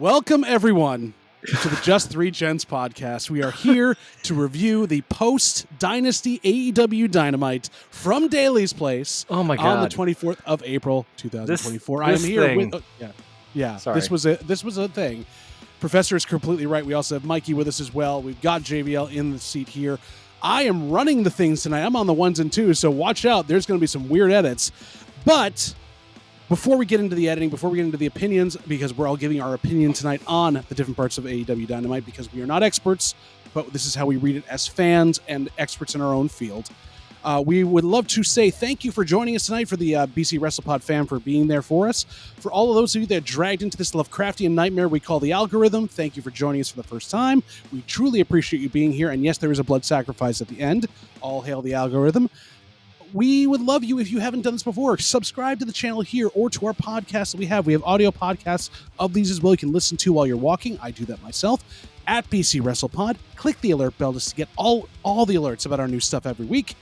Welcome, everyone, to the Just Three Gents podcast. We are here to review the post-Dynasty AEW Dynamite from Daly's place on the 24th of April, 2024. I am here thing. with... yeah. Sorry. This was a thing. Professor is completely right. We also have Mikey with us as well. We've got JVL in the seat here. I am running the things tonight. I'm on the ones and twos, so watch out. There's going to be some weird edits. But... before we get into the editing, before we get into the opinions, because we're all giving our opinion tonight on the different parts of AEW Dynamite, because we are not experts, but this is how we read it as fans and experts in our own field. We would love to say thank you for joining us tonight, for the BC WrestlePod fan for being there for us. For all of those of you that dragged into this Lovecraftian nightmare we call the algorithm, thank you for joining us for the first time. We truly appreciate you being here, and yes, there is a blood sacrifice at the end. All hail the algorithm. We would love you if you haven't done this before. Subscribe to the channel here or to our podcast that we have. We have audio podcasts of these as well you can listen to while you're walking. I do that myself. At BC WrestlePod. Click the alert bell just to get all the alerts about our new stuff every week.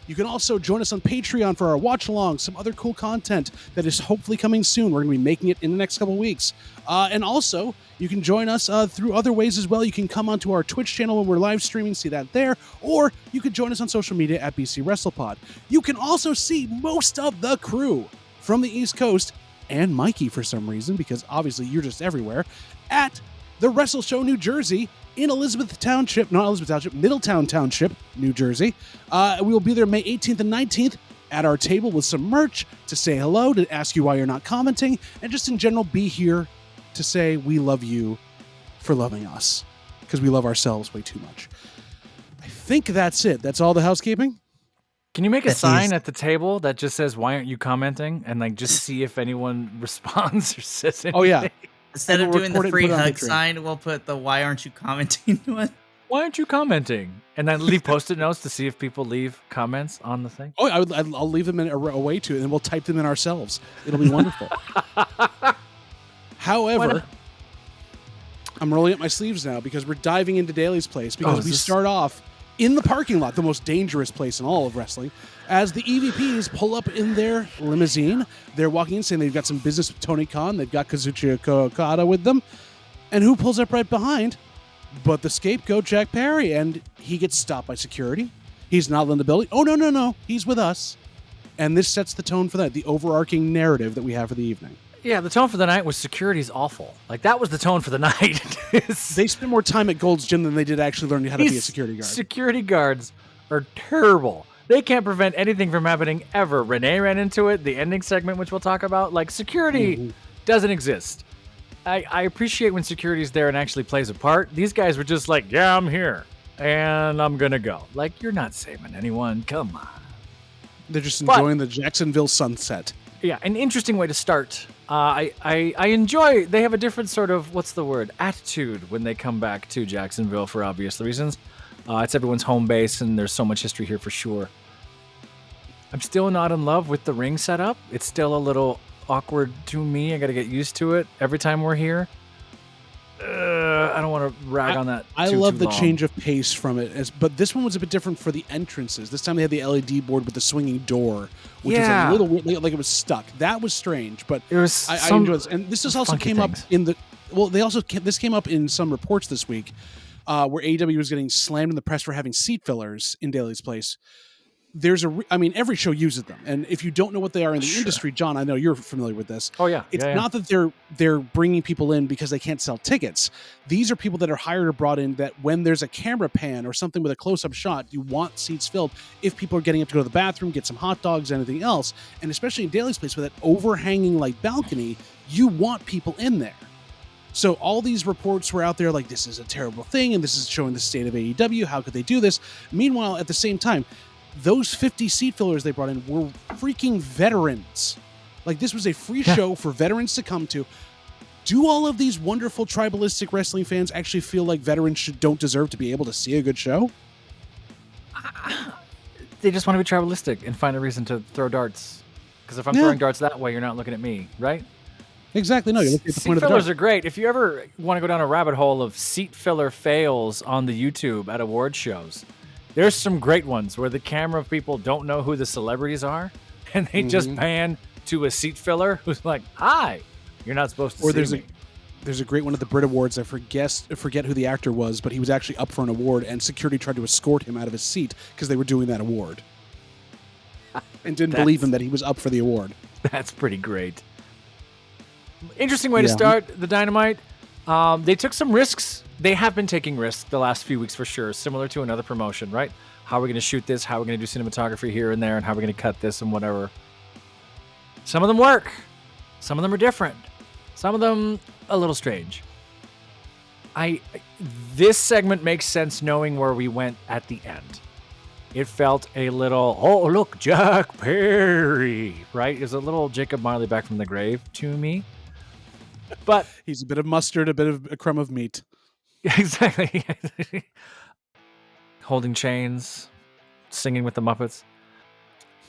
You can also join us on Patreon for our watch-along, some other cool content that is hopefully coming soon. We're going to be making it in the next couple of weeks. And also, you can join us through other ways as well. You can come onto our Twitch channel when we're live streaming, see that there, or you can join us on social media at BC WrestlePod. You can also see most of the crew from the East Coast, and Mikey for some reason, because obviously you're just everywhere, at the Wrestle Show, New Jersey, in Middletown Township, New Jersey. We will be there May 18th and 19th at our table with some merch to say hello, to ask you why you're not commenting, and just in general be here to say we love you for loving us, because we love ourselves way too much. I think that's it. That's all the housekeeping. Can you make a sign at the table that just says, "Why aren't you commenting?" and like just see if anyone responds or says anything? Oh yeah. Instead of doing the free hug sign, we'll put the "Why aren't you commenting?" one. Why aren't you commenting? And then leave post-it notes to see if people leave comments on the thing. Oh, I'll leave them a way to it, and we'll type them in ourselves. It'll be wonderful. However, I'm rolling up my sleeves now because we're diving into Daly's place, because we start off in the parking lot, the most dangerous place in all of wrestling, as the EVPs pull up in their limousine. They're walking in saying they've got some business with Tony Khan. They've got Kazuchika Okada with them. And who pulls up right behind but the scapegoat, Jack Perry? And he gets stopped by security. He's not in the building. Oh, no. He's with us. And this sets the tone for that, the overarching narrative that we have for the evening. Yeah, the tone for the night was security's awful. Like, that was the tone for the night. They spent more time at Gold's Gym than they did actually learning how to be a security guard. Security guards are terrible. They can't prevent anything from happening ever. Renee ran into it, the ending segment, which we'll talk about. Like, security doesn't exist. I appreciate when security's there and actually plays a part. These guys were just like, yeah, I'm here, and I'm going to go. Like, you're not saving anyone. Come on. They're just enjoying the Jacksonville sunset. Yeah, an interesting way to start. I enjoy, they have a different sort of, attitude when they come back to Jacksonville for obvious reasons. It's everyone's home base, and there's so much history here for sure. I'm still not in love with the ring setup. It's still a little awkward to me. I got to get used to it every time we're here. I don't want to rag on that. I love the change of pace from it, but this one was a bit different for the entrances. This time they had the LED board with the swinging door, which is a little weird, like it was stuck. That was strange, but I enjoyed this. And this also came up in the. Well, this came up in some reports this week, where AEW was getting slammed in the press for having seat fillers in Daly's place. Every show uses them, and if you don't know what they are in the industry, John, I know you're familiar with this. Oh yeah, it's not that they're bringing people in because they can't sell tickets. These are people that are hired or brought in that when there's a camera pan or something with a close-up shot, you want seats filled. If people are getting up to go to the bathroom, get some hot dogs, anything else, and especially in Daly's place with that overhanging like balcony, you want people in there. So all these reports were out there like this is a terrible thing, and this is showing the state of AEW. How could they do this? Meanwhile, at the same time, those 50 seat fillers they brought in were freaking veterans. Like, this was a free show for veterans to come to. Do all of these wonderful tribalistic wrestling fans actually feel like veterans don't deserve to be able to see a good show? They just want to be tribalistic and find a reason to throw darts. Because if I'm throwing darts that way, you're not looking at me, right? Exactly. No, you're looking at the point of the seat fillers dart. are great. If you ever want to go down a rabbit hole of seat filler fails on the YouTube at award shows, there's some great ones where the camera people don't know who the celebrities are, and they just pan to a seat filler who's like, "Hi, you're not supposed to see me." There's a great one at the Brit Awards. I forget who the actor was, but he was actually up for an award, and security tried to escort him out of his seat because they were doing that award, and didn't believe him that he was up for the award. That's pretty great. Interesting way to start the Dynamite. They took some risks. They have been taking risks the last few weeks for sure, similar to another promotion, right? How are we going to shoot this? How are we going to do cinematography here and there? And how are we going to cut this and whatever? Some of them work. Some of them are different. Some of them a little strange. This segment makes sense knowing where we went at the end. It felt a little, oh, look, Jack Perry, right? It was a little Jacob Marley back from the grave to me. But he's a bit of mustard, a bit of a crumb of meat. Exactly. Holding chains, singing with the Muppets.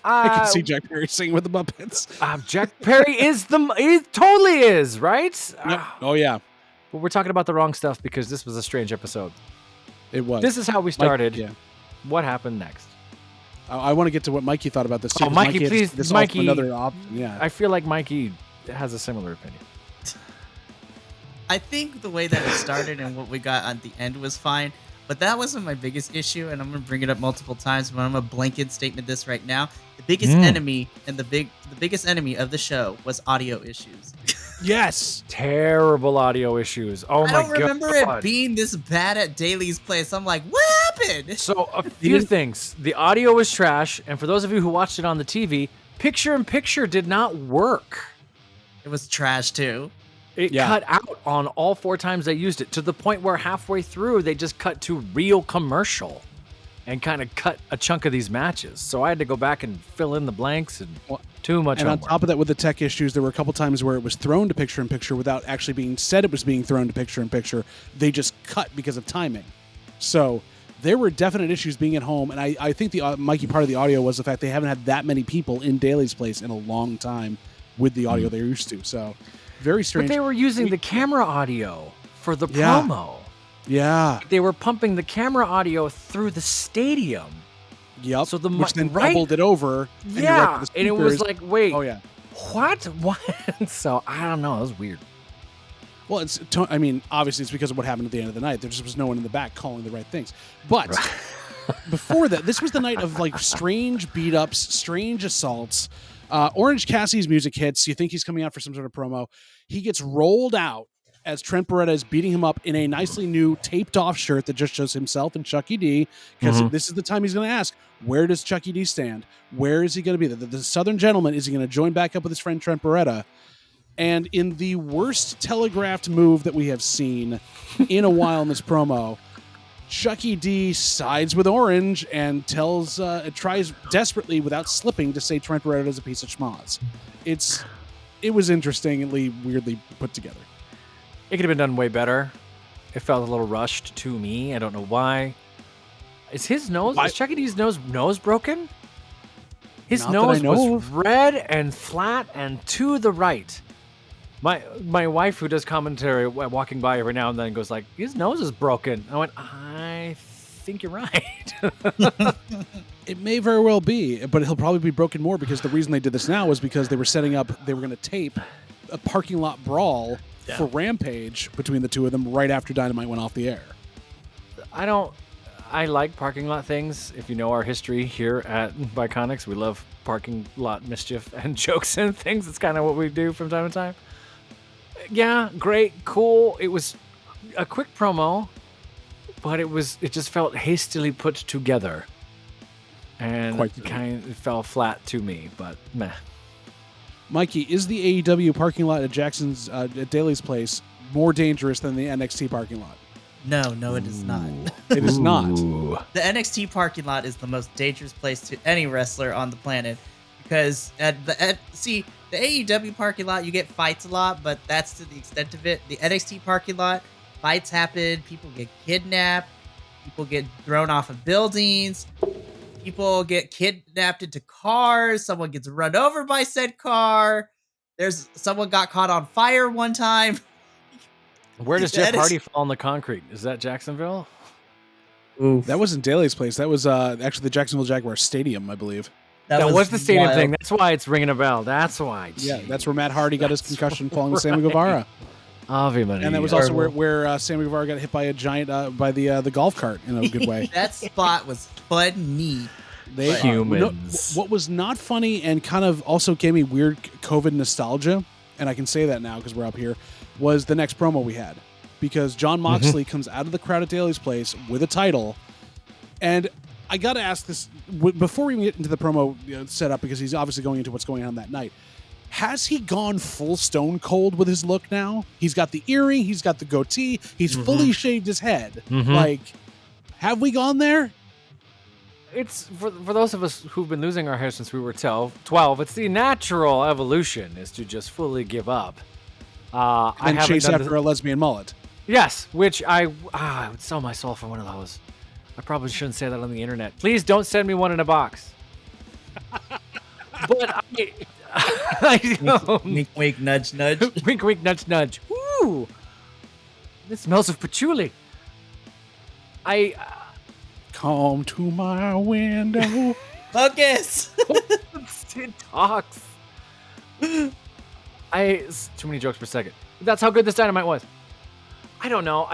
I can see Jack Perry singing with the Muppets. Jack Perry he totally is, right? Yep. Oh, yeah. But we're talking about the wrong stuff because this was a strange episode. It was. This is how we started. What happened next? I want to get to what Mikey thought about this too. Oh, Mikey, please. Mikey, another option. Yeah. I feel like Mikey has a similar opinion. I think the way that it started and what we got at the end was fine, but that wasn't my biggest issue, and I'm going to bring it up multiple times, but I'm going to blanket statement this right now. The biggest enemy and the biggest enemy of the show was audio issues. Yes. Terrible audio issues. Oh my god. I don't remember it being this bad at Daly's place. I'm like, what happened? So a few things. The audio was trash, and for those of you who watched it on the TV, picture-in-picture did not work. It was trash too. It cut out on all 4 times they used it, to the point where halfway through they just cut to real commercial and kind of cut a chunk of these matches. So I had to go back and fill in the blanks and too much. And homework. On top of that, with the tech issues, there were a couple times where it was thrown to picture-in-picture without actually being said it was being thrown to picture-in-picture. They just cut because of timing. So there were definite issues being at home, and I think the Mikey part of the audio was the fact they haven't had that many people in Daly's place in a long time with the audio they're used to. So very strange. But they were using the camera audio for the promo. Yeah. They were pumping the camera audio through the stadium. Yep. So which then doubled it over. And it was like, wait. Oh, yeah. What? So I don't know. It was weird. Well, obviously it's because of what happened at the end of the night. There just was no one in the back calling the right things. But before that, this was the night of like strange beat-ups, strange assaults. Orange Cassidy's music hits. You think he's coming out for some sort of promo. He gets rolled out as Trent Beretta is beating him up in a nicely new taped-off shirt that just shows himself and Chucky D, because this is the time he's going to ask, where does Chucky D stand? Where is he going to be? The Southern Gentleman, is he going to join back up with his friend Trent Beretta? And in the worst telegraphed move that we have seen in a while in this promo, Chucky D sides with Orange and tries desperately without slipping to say Trent Beretta is a piece of schmoz. It was interestingly, weirdly put together. It could have been done way better. It felt a little rushed to me. I don't know why. Is Chucky D's nose broken? His nose was red and flat and to the right. My wife, who does commentary walking by every now and then, goes like, his nose is broken. I went, I think you're right. It may very well be, but he'll probably be broken more because the reason they did this now was because they were going to tape a parking lot brawl for Rampage between the two of them right after Dynamite went off the air. I like parking lot things. If you know our history here at Biconics, we love parking lot mischief and jokes and things. It's kind of what we do from time to time. Yeah, great, cool. It was a quick promo, but it just felt hastily put together. And it fell flat to me, but meh. Mikey, is the AEW parking lot at Daly's place more dangerous than the NXT parking lot? No, it is not. It is not. The NXT parking lot is the most dangerous place to any wrestler on the planet because the AEW parking lot, you get fights a lot, but that's to the extent of it. The NXT parking lot, fights happen, people get kidnapped, people get thrown off of buildings, people get kidnapped into cars, someone gets run over by said car, someone got caught on fire one time. Where does Jeff Hardy fall on the concrete? Is that Jacksonville? Oof. That wasn't Daly's place. That was actually the Jacksonville Jaguars Stadium, I believe. That was the stadium thing. That's why it's ringing a bell. That's why. Yeah, that's where Matt Hardy got his concussion falling to Sammy Guevara. Ave Maria. And that was also where Sammy Guevara got hit by a giant by the golf cart in a good way. That spot was funny. They humans. What was not funny and kind of also gave me weird COVID nostalgia, and I can say that now because we're up here, was the next promo we had. Because Jon Moxley comes out of the crowd at Daly's place with a title. And I got to ask this, before we get into the promo setup, because he's obviously going into what's going on that night. Has he gone full Stone Cold with his look now? He's got the earring, he's got the goatee, he's fully shaved his head. Like, have we gone there? It's for those of us who've been losing our hair since we were 12, it's the natural evolution is to just fully give up. And chase after a lesbian mullet. Yes, which I would sell my soul for one of those. I probably shouldn't say that on the internet. Please don't send me one in a box. But Wink, wink, nudge, nudge. Wink, wink, nudge, nudge. Ooh, this smells of patchouli. Come to my window. Focus. It talks. Too many jokes per second. That's how good this Dynamite was. I don't know.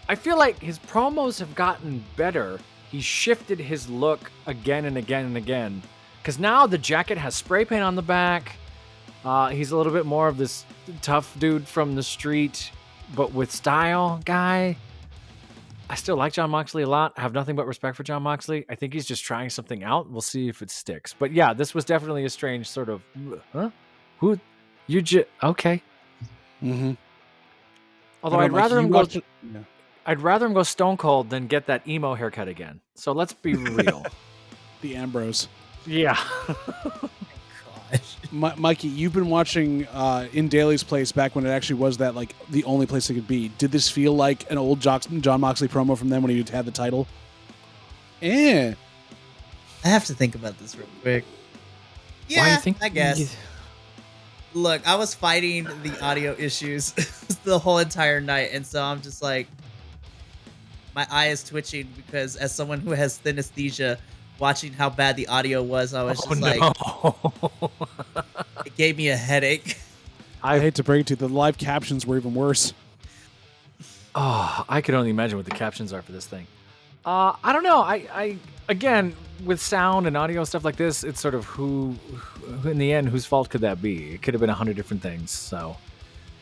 I feel like his promos have gotten better. He shifted his look again and again and again. Because now the jacket has spray paint on the back. He's a little bit more of this tough dude from the street, but with style guy. I still like Jon Moxley a lot. I have nothing but respect for Jon Moxley. I think he's just trying something out. We'll see if it sticks. But yeah, this was definitely a strange sort of, huh? Who? You just, okay. Mm-hmm. Although I'd rather him go Stone Cold than get that emo haircut again. So let's be real. The Ambrose. Yeah. Gosh. Mikey, you've been watching in Daly's place back when it actually was that like the only place it could be. Did this feel like an old Jon Moxley promo from them when he had the title? I have to think about this real quick. Yeah, Why do you think? I guess. Look, I was fighting the audio issues the whole entire night, and so I'm just like, my eye is twitching because as someone who has synesthesia, watching how bad the audio was, I was it gave me a headache. I hate to break it to you, the live captions were even worse. Oh, I could only imagine what the captions are for this thing. I don't know. I again, with sound and audio and stuff like this, it's sort of who in the end, whose fault could that be? It could have been 100 different things. So,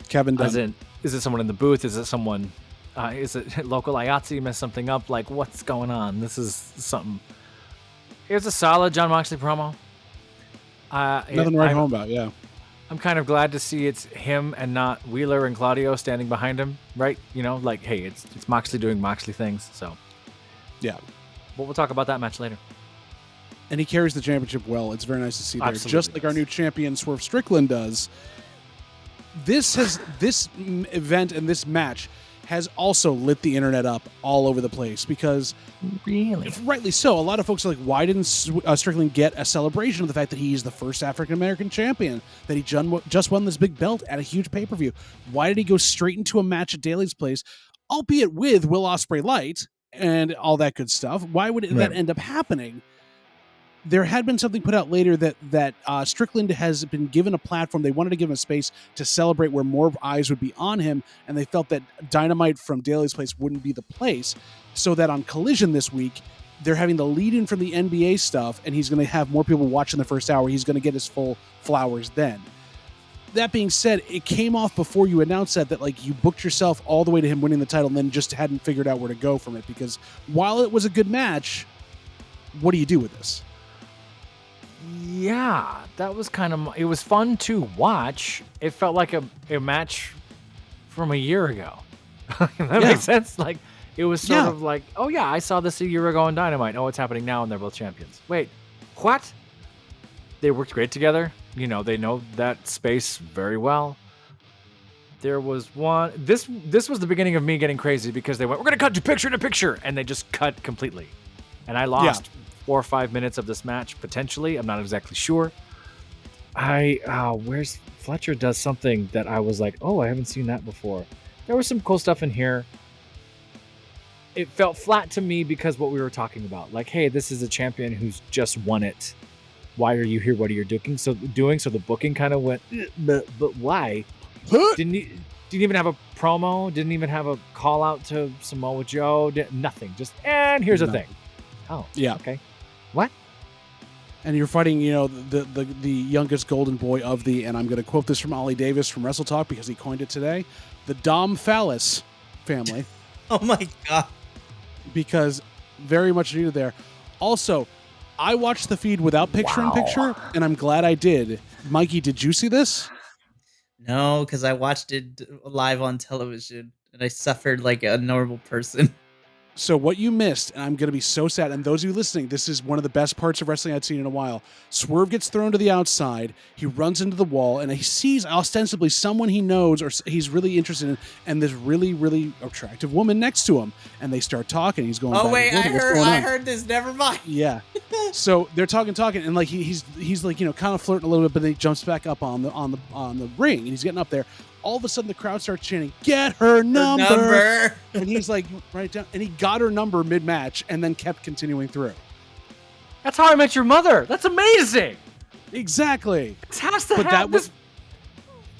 Kevin Dunn. Is it someone in the booth? Is it someone? Is it local IATSE messed something up? Like, what's going on? This is something. Here's a solid Jon Moxley promo. Nothing to write home about, yeah. I'm kind of glad to see it's him and not Wheeler and Claudio standing behind him, right? You know, like, hey, it's Moxley doing Moxley things, so. Yeah. But we'll talk about that match later. And he carries the championship well. It's very nice to see there. Absolutely Just like our new champion, Swerve Strickland, does. This event and this match has also lit the internet up all over the place because, really, rightly so, a lot of folks are like, why didn't Strickland get a celebration of the fact that he's the first African-American champion, that he just won this big belt at a huge pay-per-view? Why did he go straight into a match at Daly's place, albeit with Will Osprey Light and all that good stuff? Why would that end up happening? There had been something put out later that Strickland has been given a platform. They wanted to give him a space to celebrate where more eyes would be on him, and they felt that Dynamite from Daly's place wouldn't be the place, so that on Collision this week, they're having the lead-in from the NBA stuff, and he's going to have more people watching the first hour. He's going to get his full flowers then. That being said, it came off before you announced that like you booked yourself all the way to him winning the title and then just hadn't figured out where to go from it, because while it was a good match, what do you do with this? Yeah, that was kind of, it was fun to watch. It felt like a match from a year ago. That makes sense. Like, it was sort of like, oh yeah, I saw this a year ago on Dynamite. Oh, it's happening now and they're both champions. Wait, what? They worked great together. You know, they know that space very well. There was one, this was the beginning of me getting crazy because they went, we're going to cut to picture to picture, and they just cut completely. And I lost 4 or 5 minutes of this match, potentially. I'm not exactly sure. Where's Fletcher does something that I was like, oh, I haven't seen that before. There was some cool stuff in here. It felt flat to me because what we were talking about. Like, hey, this is a champion who's just won it. Why are you here? What are you doing? So the booking kind of went, but why? Huh? Didn't he? Didn't even have a promo. Didn't even have a call out to Samoa Joe. Nothing. Just, and here's the thing. Oh, yeah. Okay. What? And you're fighting, you know, the youngest golden boy of the, and I'm going to quote this from Ollie Davis from Wrestle Talk because he coined it today, the Domphis family. Oh my God. Because very much needed there. Also, I watched the feed without picture-in-picture, and I'm glad I did. Mikey, did you see this? No, because I watched it live on television and I suffered like a normal person. So what you missed, and I'm going to be so sad, and those of you listening, this is one of the best parts of wrestling I've seen in a while. Swerve gets thrown to the outside, he runs into the wall, and he sees ostensibly someone he knows or he's really interested in, and this really, really attractive woman next to him, and they start talking. He's going, Oh back wait, and forth. I heard this. Never mind. Yeah. So they're talking, and like he's like, you know, kind of flirting a little bit, but then he jumps back up on the ring, and he's getting up there. All of a sudden, the crowd starts chanting, "Get her number!" And he's like, right down, and he got her number mid-match, and then kept continuing through. That's How I Met Your Mother. That's amazing. Exactly. This has to But happen. that was,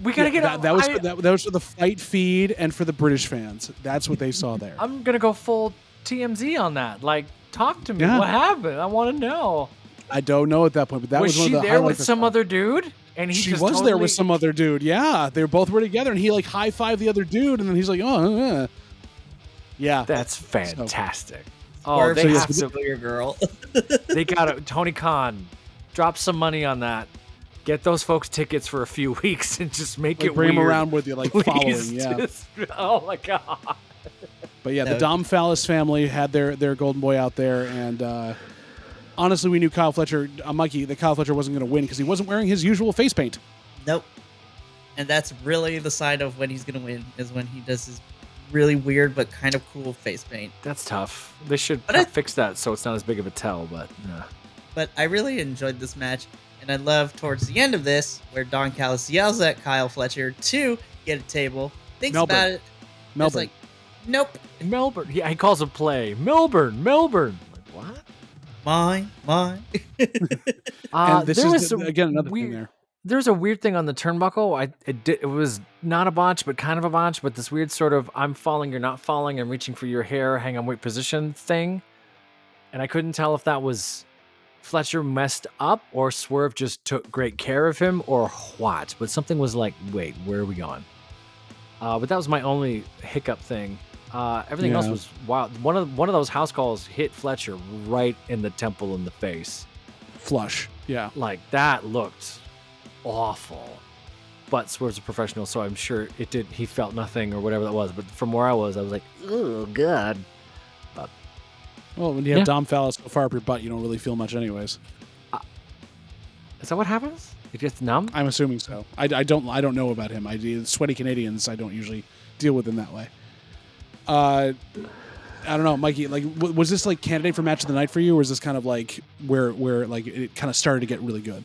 we gotta get that was for the fight feed and for the British fans. That's what they saw there. I'm gonna go full TMZ on that. Like, talk to me. Yeah. What happened? I want to know. I don't know at that point, but that was one she of the there with highlights. some other dude? And She just was totally... there with some other dude. Yeah, they both were together, and he like high-fived the other dude, and then he's like, "Oh, yeah." That's fantastic. Swerve, they so have to. your girl. They got to. Tony Khan, drop some money on that. Get those folks tickets for a few weeks and just make Like, it bring weird. him around with you, like Please, following. Yeah. Oh my God. But yeah, the Domphis family had their golden boy out there, and honestly, we knew Kyle Fletcher, Mikey, that Kyle Fletcher wasn't going to win because he wasn't wearing his usual face paint. Nope. And that's really the sign of when he's going to win, is when he does his really weird but kind of cool face paint. That's tough. They should fix that so it's not as big of a tell, but yeah. But I really enjoyed this match, and I love towards the end of this, where Don Callis yells at Kyle Fletcher to get a table, thinks about it. Melbourne. It's like, nope. Melbourne. Yeah, he calls a play. Melbourne. Like, what? Mine. And this there is, was some again, another weird, thing there. There's a weird thing on the turnbuckle. It was not a botch, but kind of a botch. But this weird sort of I'm falling, you're not falling, I'm reaching for your hair, hang on, wait position thing. And I couldn't tell if that was Fletcher messed up or Swerve just took great care of him or what. But something was like, wait, where are we going? But that was my only hiccup thing. Everything else was wild. One of those house calls hit Fletcher right in the temple in the face. Flush. Yeah. Like, that looked awful. But Swerve's a professional, so I'm sure he felt nothing or whatever that was. But from where I was like, oh, God. But, well, when you have Dom Fallis go far up your butt, you don't really feel much anyways. Is that what happens? It gets numb? I'm assuming so. I don't know about him. Sweaty Canadians, I don't usually deal with him that way. I don't know, Mikey, like, was this like candidate for match of the night for you, or is this kind of like where like it kind of started to get really good?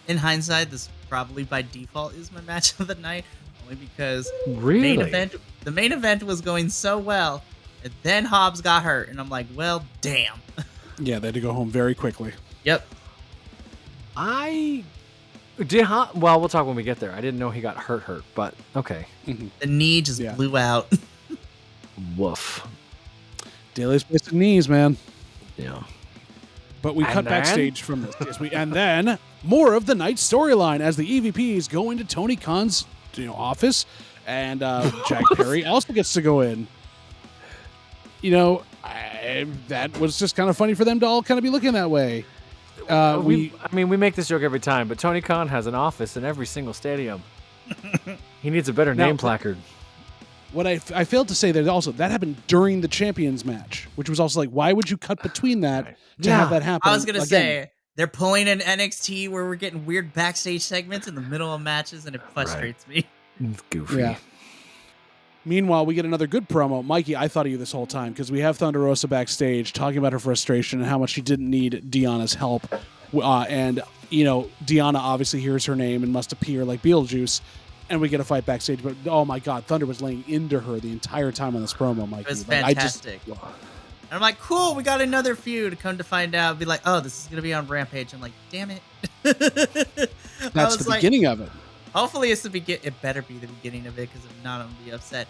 In hindsight, this probably by default is my match of the night, only because really? the main event was going so well, and then Hobbs got hurt, and I'm like, well, damn. Yeah, they had to go home very quickly. Yep. I did. Well, we'll talk when we get there. I didn't know he got hurt, but okay. Mm-hmm. The knee just blew out. Woof. Daly's twisted knees, man. Yeah. But we cut backstage from this. Yes, and then more of the night storyline as the EVPs go into Tony Khan's office, and Jack Perry also gets to go in. That was just kind of funny for them to all kind of be looking that way. We make this joke every time, but Tony Khan has an office in every single stadium. He needs a better name placard. What I failed to say that happened during the Champions match, which was also like, why would you cut between that to have that happen? I was going to say, they're pulling an NXT where we're getting weird backstage segments in the middle of matches, and it frustrates me. It's goofy. Yeah. Meanwhile, we get another good promo. Mikey, I thought of you this whole time because we have Thunder Rosa backstage talking about her frustration and how much she didn't need Deanna's help. And Deanna obviously hears her name and must appear like Beetlejuice. And we get a fight backstage, but oh my God, Thunder was laying into her the entire time on this promo, Mikey. It was fantastic. And I'm like, cool, we got another feud. Come to find out, be like, oh, this is going to be on Rampage. I'm like, damn it. That's the beginning of it. Hopefully it's the begin. It better be the beginning of it, because if not, I'm gonna be upset.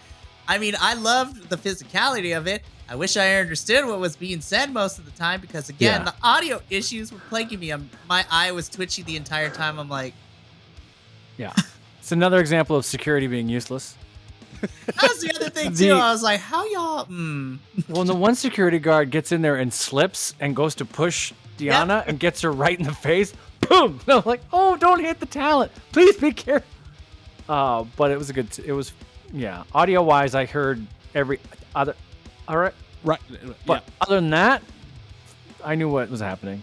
I mean, I loved the physicality of it. I wish I understood what was being said most of the time, because again, the audio issues were plaguing me. My eye was twitching the entire time. I'm like, yeah. It's another example of security being useless. that's the other thing too. I was like, how y'all? Well, the one security guard gets in there and slips and goes to push Deanna and gets her right in the face. Boom! And I'm like, oh, don't hit the talent. Please be careful. But it was yeah. Audio wise, I heard every other. All right. Right. But other than that, I knew what was happening.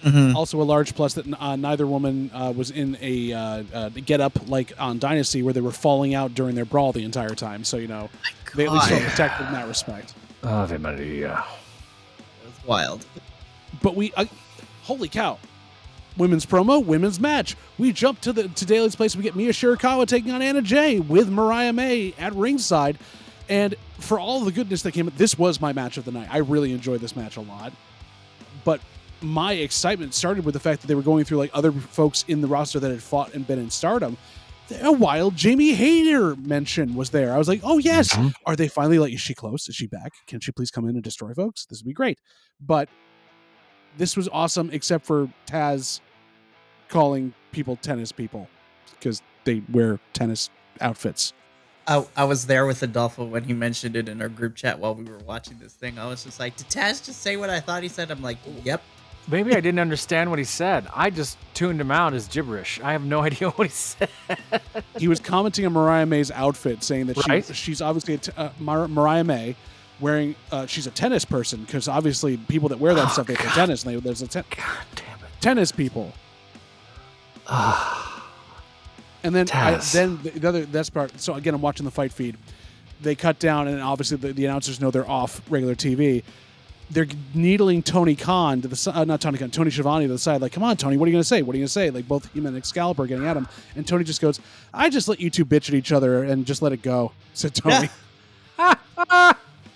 Mm-hmm. Also, a large plus that neither woman was in a get up like on Dynasty, where they were falling out during their brawl the entire time. So they at least felt protected in that respect. Oh, they might It was wild. But holy cow. Women's promo, women's match. We jump to Daly's place. We get Mia Shirakawa taking on Anna Jay with Mariah May at ringside. And for all the goodness that came, this was my match of the night. I really enjoyed this match a lot. But my excitement started with the fact that they were going through like other folks in the roster that had fought and been in Stardom. A wild Jamie Hayter mention was there. I was like, oh yes. Mm-hmm. Are they finally like, is she close? Is she back? Can she please come in and destroy folks? This would be great. But this was awesome, except for Taz calling people tennis people because they wear tennis outfits. I was there with Adolfo when he mentioned it in our group chat while we were watching this thing. I was just like, did Taz just say what I thought he said? I'm like, yep. Maybe I didn't understand what he said. I just tuned him out as gibberish. I have no idea what he said. He was commenting on Mariah May's outfit, saying that she's obviously Mariah May wearing, she's a tennis person, because obviously people that wear that stuff, they play tennis. And there's God damn it. Tennis people. And then the other best part, so again, I'm watching the fight feed. They cut down, and obviously the announcers know they're off regular TV. They're needling Tony Khan to the side, not Tony Khan, Tony Schiavone to the side. Like, come on, Tony, what are you going to say? What are you going to say? Like, both him and Excalibur are getting at him. And Tony just goes, I just let you two bitch at each other and just let it go, said Tony. I'm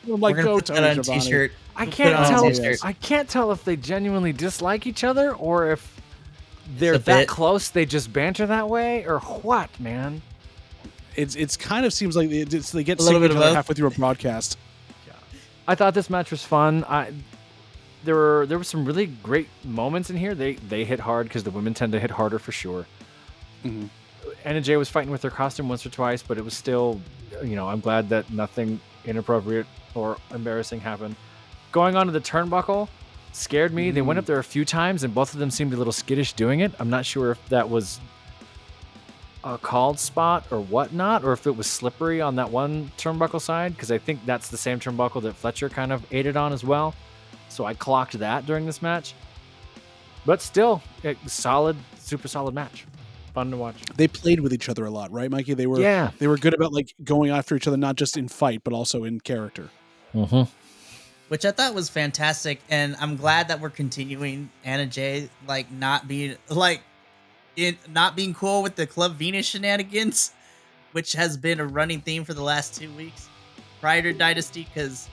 like, go, Tony Schiavone. T-shirt. I can't tell if they genuinely dislike each other or if they're that close they just banter that way or what, man. It's kind of seems like they get sick of each other halfway through a broadcast. I thought this match was fun. There were some really great moments in here. They hit hard because the women tend to hit harder for sure. Mm-hmm. Anna Jay was fighting with her costume once or twice, but it was still, I'm glad that nothing inappropriate or embarrassing happened. Going on to the turnbuckle scared me. They went up there a few times, and both of them seemed a little skittish doing it. I'm not sure if that was a called spot or whatnot, or if it was slippery on that one turnbuckle side, because I think that's the same turnbuckle that Fletcher kind of aided on as well. So I clocked that during this match. But still, super solid match. Fun to watch. They played with each other a lot, right, Mikey? They were good about like going after each other, not just in fight, but also in character. Mm-hmm. Which I thought was fantastic, and I'm glad that we're continuing Anna Jay not being cool with the Club Venus shenanigans, which has been a running theme for the last 2 weeks prior to Dynasty, because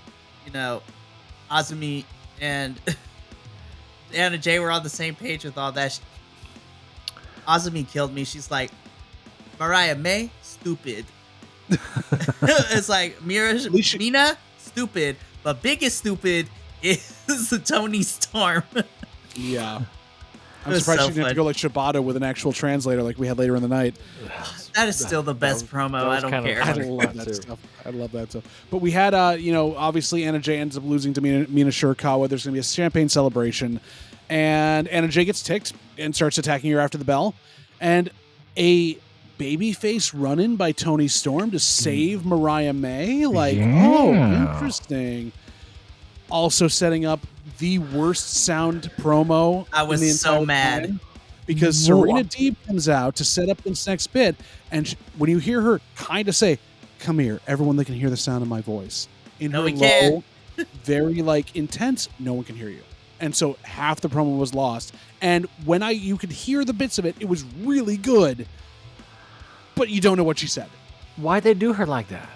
Azumi and Anna Jay were on the same page with all that. Azumi killed me. She's like, Mariah May, stupid. It's like Mina, stupid, but biggest stupid is Tony Storm. Yeah. I'm surprised she didn't have to go like Shibata with an actual translator like we had later in the night. That is still the best promo. I don't care. I love that stuff. I love that stuff. But we had, obviously Anna Jay ends up losing to Mina Shirakawa. There's going to be a champagne celebration. And Anna Jay gets ticked and starts attacking her after the bell. And a babyface run-in by Tony Storm to save Mariah May. Oh, interesting. Also setting up the worst sound promo. I was so mad because Serena Deeb comes out to set up this next bit, and when you hear her kind of say, "Come here, everyone that can hear the sound of my voice," in her low, very intense, no one can hear you, and so half the promo was lost. And when you could hear the bits of it, it was really good, but you don't know what she said. Why'd they do her like that?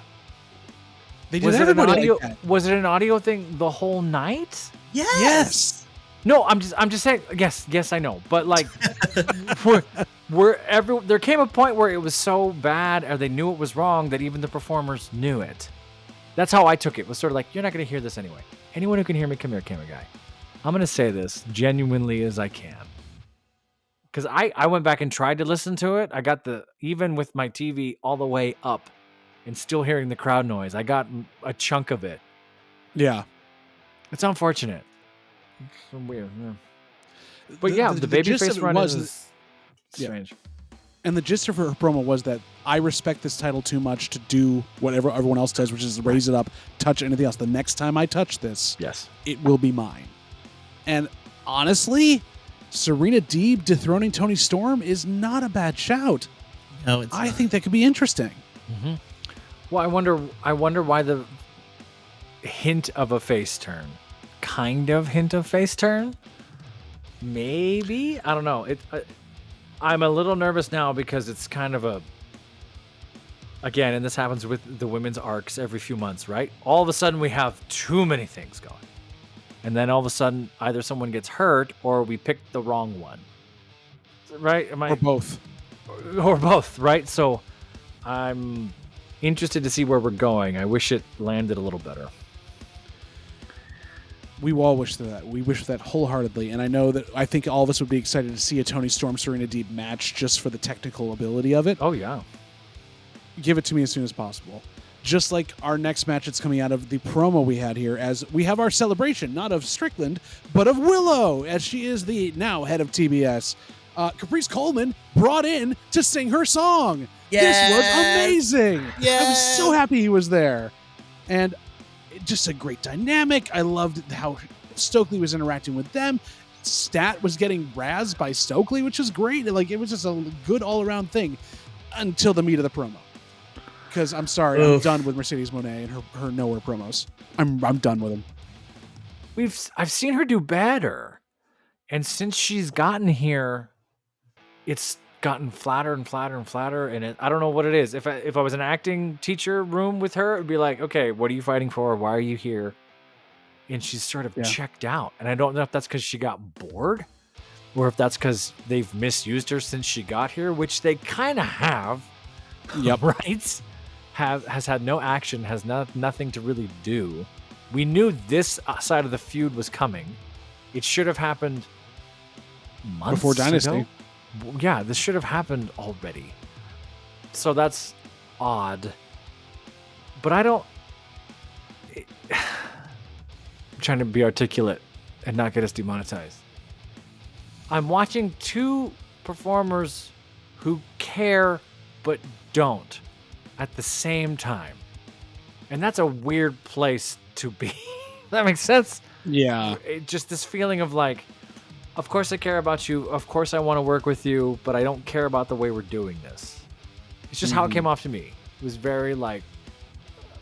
They did everybody like that. Was it an audio thing the whole night? Yes. No, I'm just saying. Yes, I know. But like, there came a point where it was so bad, or they knew it was wrong, that even the performers knew it. That's how I took it. It was sort of like, you're not going to hear this anyway. Anyone who can hear me, come here, camera guy. I'm going to say this genuinely as I can. Because I went back and tried to listen to it. I got even with my TV all the way up and still hearing the crowd noise, I got a chunk of it. Yeah. It's unfortunate. It's so weird. Yeah. But yeah, the babyface run is strange. And the gist of her promo was that I respect this title too much to do whatever everyone else does, which is raise it up, touch anything else. The next time I touch this, yes, it will be mine. And honestly, Serena Deeb dethroning Toni Storm is not a bad shout. No, it's I not. think that could be interesting. Mm-hmm. Well, I wonder why the hint of a face turn, kind of hint of face turn, maybe, I don't know. I'm a little nervous now because it's kind of again, and this happens with the women's arcs every few months, right? All of a sudden we have too many things going. And then all of a sudden, either someone gets hurt or we picked the wrong one. Right? Or both. Or both, right? So I'm interested to see where we're going. I wish it landed a little better. We all wish that. We wish that wholeheartedly. And I think all of us would be excited to see a Toni Storm Serena Deeb match just for the technical ability of it. Oh, yeah. Give it to me as soon as possible. Just like our next match that's coming out of the promo we had here, as we have our celebration, not of Strickland, but of Willow, as she is the now head of TBS. Caprice Coleman brought in to sing her song. Yes. This was amazing. Yes. I was so happy he was there. And just a great dynamic. I loved how Stokely was interacting with them. Stat was getting razzed by Stokely, which is great. Like, it was just a good all-around thing until the meat of the promo. Because I'm sorry, I'm done with Mercedes Moné and her nowhere promos. I'm done with them. I've seen her do better, and since she's gotten here, it's gotten flatter and flatter and flatter. And I don't know what it is. If I was an acting teacher room with her, it'd be like, okay, what are you fighting for? Why are you here? And she's sort of checked out. And I don't know if that's because she got bored, or if that's because they've misused her since she got here, which they kind of have. Yep. Right. Has had no action, has nothing to really do. We knew this side of the feud was coming. It should have happened months before Dynasty. ago. Yeah, this should have happened already. So that's odd. But I'm trying to be articulate and not get us demonetized. I'm watching two performers who care but don't at the same time. And that's a weird place to be. That makes sense? Yeah. Just this feeling of like, of course I care about you. Of course I want to work with you, but I don't care about the way we're doing this. It's just how it came off to me. It was very like,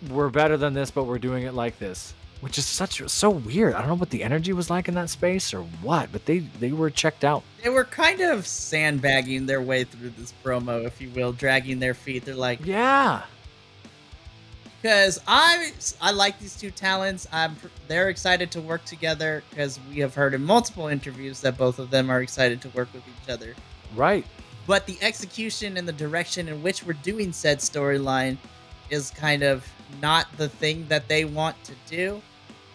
we're better than this, but we're doing it like this. Which is so weird. I don't know what the energy was like in that space or what, but they were checked out. They were kind of sandbagging their way through this promo, if you will, dragging their feet. They're like, yeah, because I like these two talents. They're excited to work together because we have heard in multiple interviews that both of them are excited to work with each other. Right. But the execution and the direction in which we're doing said storyline is kind of not the thing that they want to do,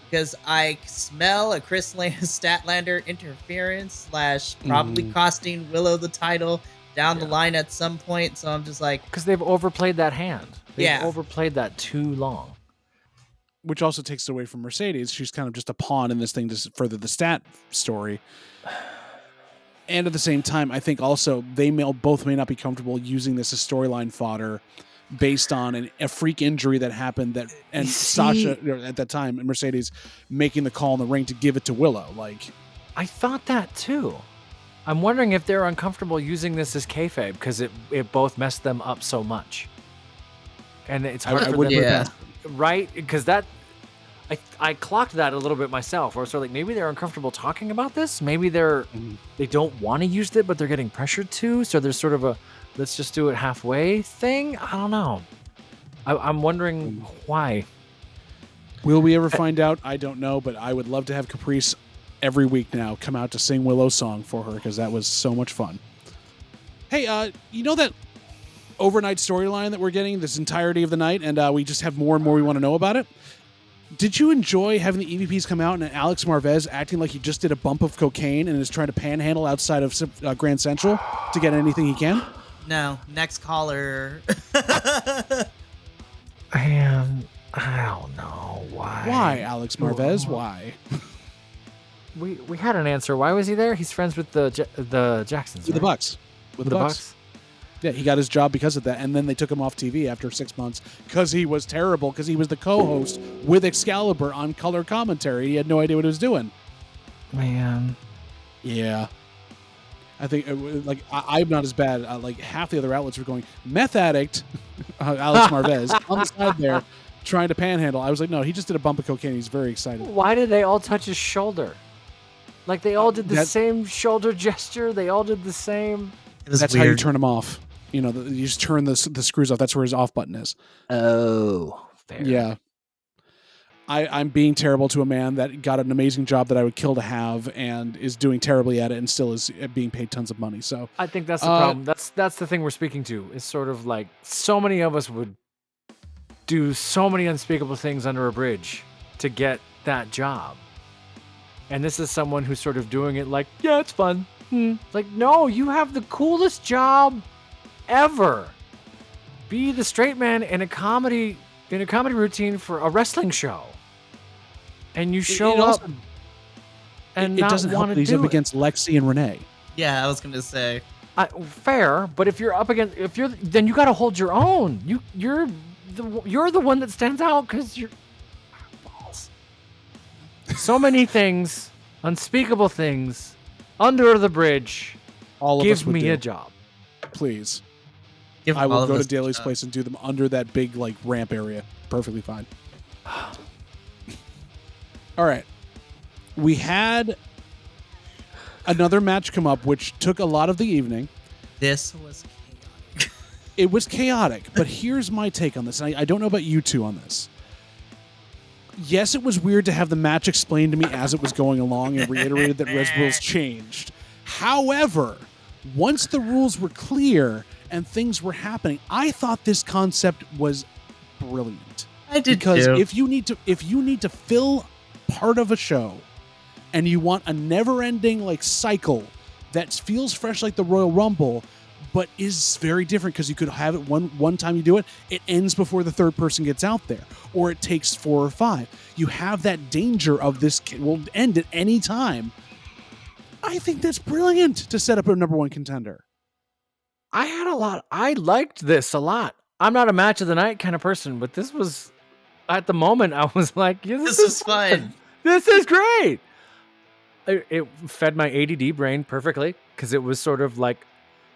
because I smell a Chris Statlander interference / probably costing Willow the title down the line at some point. So I'm just like, because they've overplayed that hand. They've overplayed that too long. Which also takes it away from Mercedes. She's kind of just a pawn in this thing to further the Stat story. And at the same time, I think also they both may not be comfortable using this as storyline fodder based on a freak injury that happened Sasha at that time and Mercedes making the call in the ring to give it to Willow. Like, I thought that too. I'm wondering if they're uncomfortable using this as kayfabe because it both messed them up so much. And it's hard for them, right? Because I clocked that a little bit myself, where it's sort of like maybe they're uncomfortable talking about this. Maybe they don't want to use it, but they're getting pressured to. So there's sort of a let's just do it halfway thing. I don't know. I'm wondering why. Will we ever find out? I don't know, but I would love to have Caprice every week now come out to sing Willow's song for her because that was so much fun. Hey, you know that overnight storyline that we're getting this entirety of the night, and we just have more and more we want to know about it? Did you enjoy having the EVPs come out and Alex Marvez acting like he just did a bump of cocaine and is trying to panhandle outside of Grand Central to get anything he can? No. Next caller. And I don't know why. Why, Alex Marvez? Why? We had an answer. Why was he there? He's friends with the Jacksons, With right? the Bucks. With the Bucks. Yeah, he got his job because of that, and then they took him off TV after 6 months because he was terrible, because he was the co-host with Excalibur on color commentary. He had no idea what he was doing. Man. Yeah. I think, I'm not as bad. Like, half the other outlets were going, meth addict, Alex Marvez, on the side there, trying to panhandle. I was like, no, he just did a bump of cocaine. He's very excited. Why did they all touch his shoulder? Like, they all did the same shoulder gesture. They all did the same. That's weird. How you turn him off. You know, you just turn the screws off. That's where his off button is. Oh, fair. Yeah. I'm being terrible to a man that got an amazing job that I would kill to have and is doing terribly at it and still is being paid tons of money. So I think that's the problem. That's the thing we're speaking to. Is sort of like so many of us would do so many unspeakable things under a bridge to get that job. And this is someone who's sort of doing it like, yeah, it's fun. Like, no, you have the coolest job ever. Be the straight man in a comedy routine for a wrestling show, and you show up and it doesn't help that he's up against Lexi and Renee. Yeah, I was gonna say fair, but if you're up against then you got to hold your own. You're the one that stands out because you're balls. So many things, unspeakable things. Under the bridge, give me a job. Please. I will go to Daly's place and do them under that big ramp area. Perfectly fine. All right. We had another match come up, which took a lot of the evening. This was chaotic. It was chaotic, but here's my take on this. I don't know about you two on this. Yes, it was weird to have the match explained to me as it was going along and reiterated that Res rules changed. However, once the rules were clear and things were happening, I thought this concept was brilliant. I did because too. if you need to fill part of a show and you want a never-ending cycle that feels fresh like the Royal Rumble, but is very different because you could have it one time you do it, it ends before the third person gets out there, or it takes 4 or 5. You have that danger of this will end at any time. I think that's brilliant to set up a number one contender. I liked this a lot. I'm not a match of the night kind of person, but this was, at the moment, I was like, yeah, this is fun. This is great. It fed my ADD brain perfectly because it was sort of like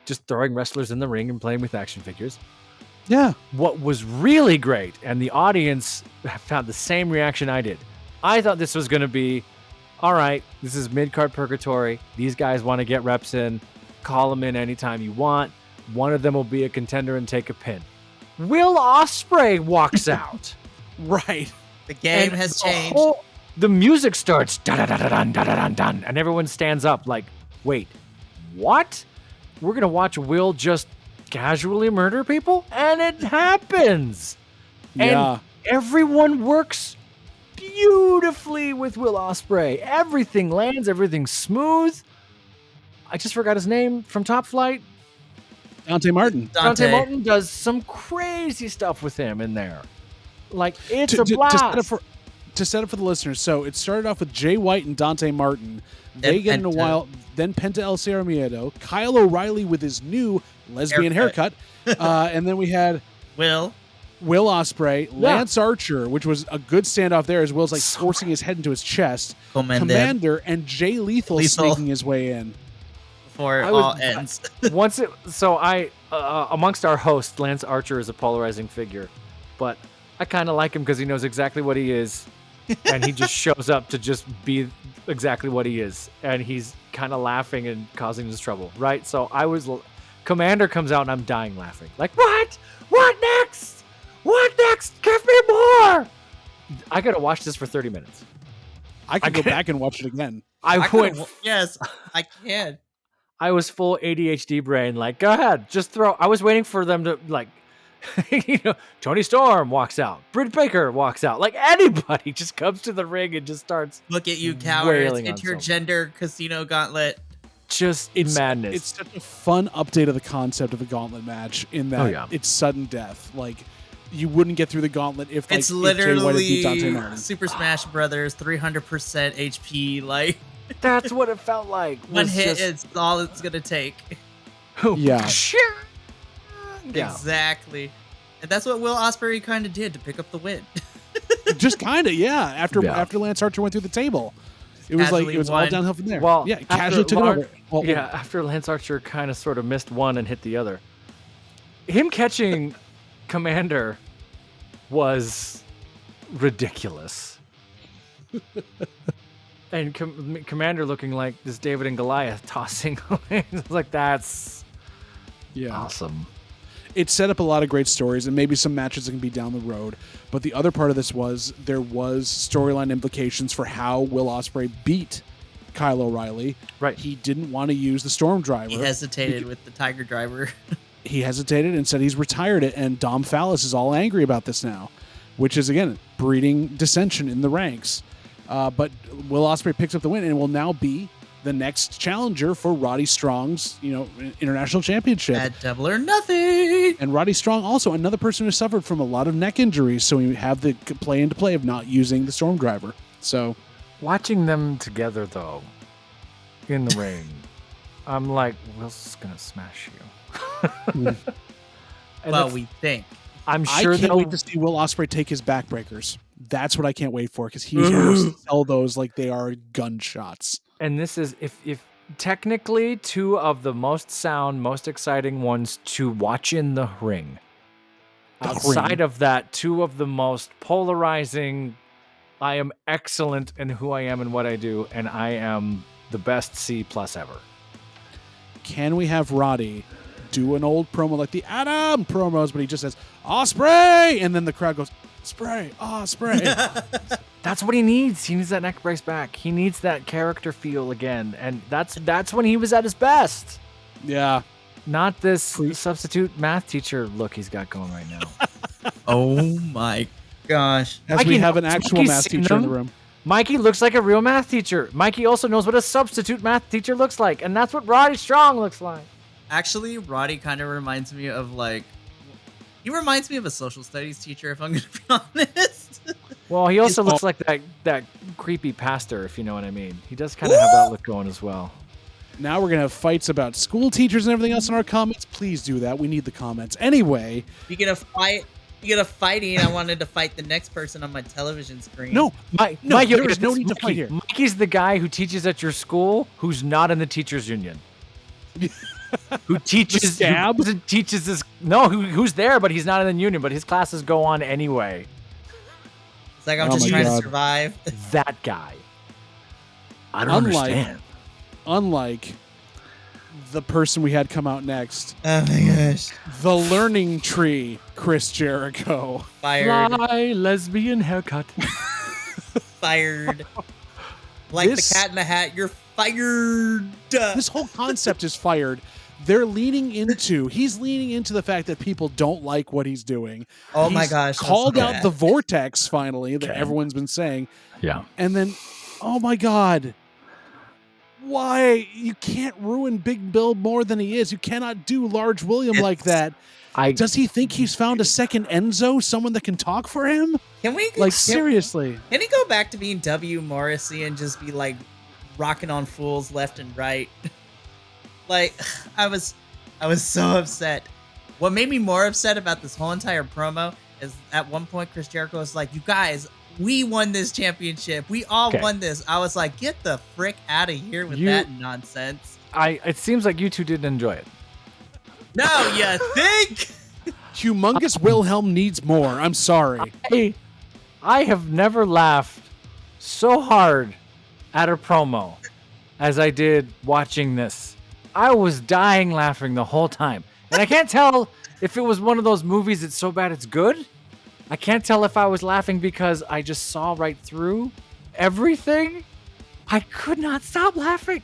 just throwing wrestlers in the ring and playing with action figures. Yeah. What was really great, and the audience found the same reaction I did. I thought this was going to be, all right, this is mid-card purgatory. These guys want to get reps in. Call them in anytime you want. One of them will be a contender and take a pin. Will Osprey walks out. Right. The game has changed. The music starts, dun-dun-dun-dun-dun-dun, and everyone stands up like, wait, what? We're going to watch Will just casually murder people? And it happens. Yeah. And everyone works beautifully with Will Osprey. Everything lands, everything's smooth. I just forgot his name from Top Flight. Dante Martin. Dante Martin does some crazy stuff with him in there. It's a blast. To set up for the listeners, so it started off with Jay White and Dante Martin. They get in a while. Then Penta El Cero Miedo. Kyle O'Reilly with his new lesbian haircut. And then we had Will Osprey, Lance Archer, which was a good standoff there as Will's forcing his head into his chest. Commander and Jay Lethal sneaking his way in. Before it all ends. Amongst our hosts, Lance Archer is a polarizing figure, but I kind of like him because he knows exactly what he is, and he just shows up to just be exactly what he is, and he's kind of laughing and causing us trouble, right? So Commander comes out and I'm dying laughing. What? What next? What next? Give me more! I gotta watch this for 30 minutes. I can go back and watch it again. Yes, I can. I was full ADHD brain. Like, go ahead, just throw. I was waiting for them to like, Tony Storm walks out, Britt Baker walks out. Like anybody just comes to the ring and just starts. Look at you, cowards! Intergender casino gauntlet. It's madness. It's such a fun update of the concept of a gauntlet match in that it's sudden death. Like you wouldn't get through the gauntlet if it's literally Super Smash Brothers 300% HP. Like that's what it felt like. One hit is all it's gonna take. Yeah. Exactly. And that's what Will Osprey kind of did to pick up the win. Just kind of, After Lance Archer went through the table. It was Casually like it was all downhill from there. Well, casually took over. Well, after Lance Archer kind of sort of missed one and hit the other. Him catching Commander was ridiculous. And Commander looking like this David and Goliath tossing. Like that's awesome. It set up a lot of great stories and maybe some matches that can be down the road. But the other part of this was there was storyline implications for how Will Ospreay beat Kyle O'Reilly. Right. He didn't want to use the Storm Driver. He hesitated with the Tiger Driver. He hesitated and said he's retired it. And Dom Fallis is all angry about this now, which is, again, breeding dissension in the ranks. But Will Ospreay picks up the win and will now be the next challenger for Roddy Strong's, international championship. At Double or Nothing. And Roddy Strong, also another person who suffered from a lot of neck injuries, so we have the play of not using the Storm Driver. So, watching them together though, in the ring, I'm like, Will's gonna smash you. Well, we think. I'm sure I can't wait to see Will Ospreay take his backbreakers. That's what I can't wait for because he's going to sell those like they are gunshots. And this is if technically two of the most sound, most exciting ones to watch in the ring. Outside of that, two of the most polarizing. I am excellent in who I am and what I do, and I am the best C+ ever. Can we have Roddy do an old promo like the Adam promos, but he just says Osprey, and then the crowd goes Spray, Osprey. That's what he needs. He needs that neck brace back. He needs that character feel again, and that's when he was at his best. Yeah. Not this substitute math teacher look he's got going right now. Oh my gosh. As we have an actual math teacher in the room. Mikey looks like a real math teacher. Mikey also knows what a substitute math teacher looks like, and that's what Roddy Strong looks like. Actually, Roddy kind of reminds me of he reminds me of a social studies teacher, if I'm going to be honest. Well, he also looks like that creepy pastor, if you know what I mean. He does kind of have that look going as well. Now we're going to have fights about school teachers and everything else in our comments. Please do that. We need the comments. Anyway. Speaking of fighting, I wanted to fight the next person on my television screen. No, Mikey, there is no need to fight here. Mikey's the guy who teaches at your school who's not in the teachers union. Who teaches who's there, but he's not in the union, but his classes go on anyway. It's like I'm just trying to survive. That guy. I don't understand. Unlike the person we had come out next. Oh my gosh. The Learning Tree, Chris Jericho. Fired. Fly, lesbian haircut. Fired. Like the Cat in the Hat, you're fired. This whole concept is fired. He's leaning into the fact that people don't like what he's doing. Oh my gosh. Called out the vortex finally that everyone's been saying. Yeah. And then, oh my God. Why? You can't ruin Big Bill more than he is. You cannot do Large William like that. Does he think he's found a second Enzo, someone that can talk for him? Seriously. Can he go back to being W. Morrissey and just be like rocking on fools left and right? I was so upset. What made me more upset about this whole entire promo is at one point Chris Jericho was like, "You guys, we won this championship. We all won this." I was like, "Get the frick out of here with that nonsense." It seems like you two didn't enjoy it. No, you think? Humongous Wilhelm needs more. I'm sorry. I have never laughed so hard at a promo as I did watching this. I was dying laughing the whole time. And I can't tell if it was one of those movies that's so bad it's good. I can't tell if I was laughing because I just saw right through everything, I could not stop laughing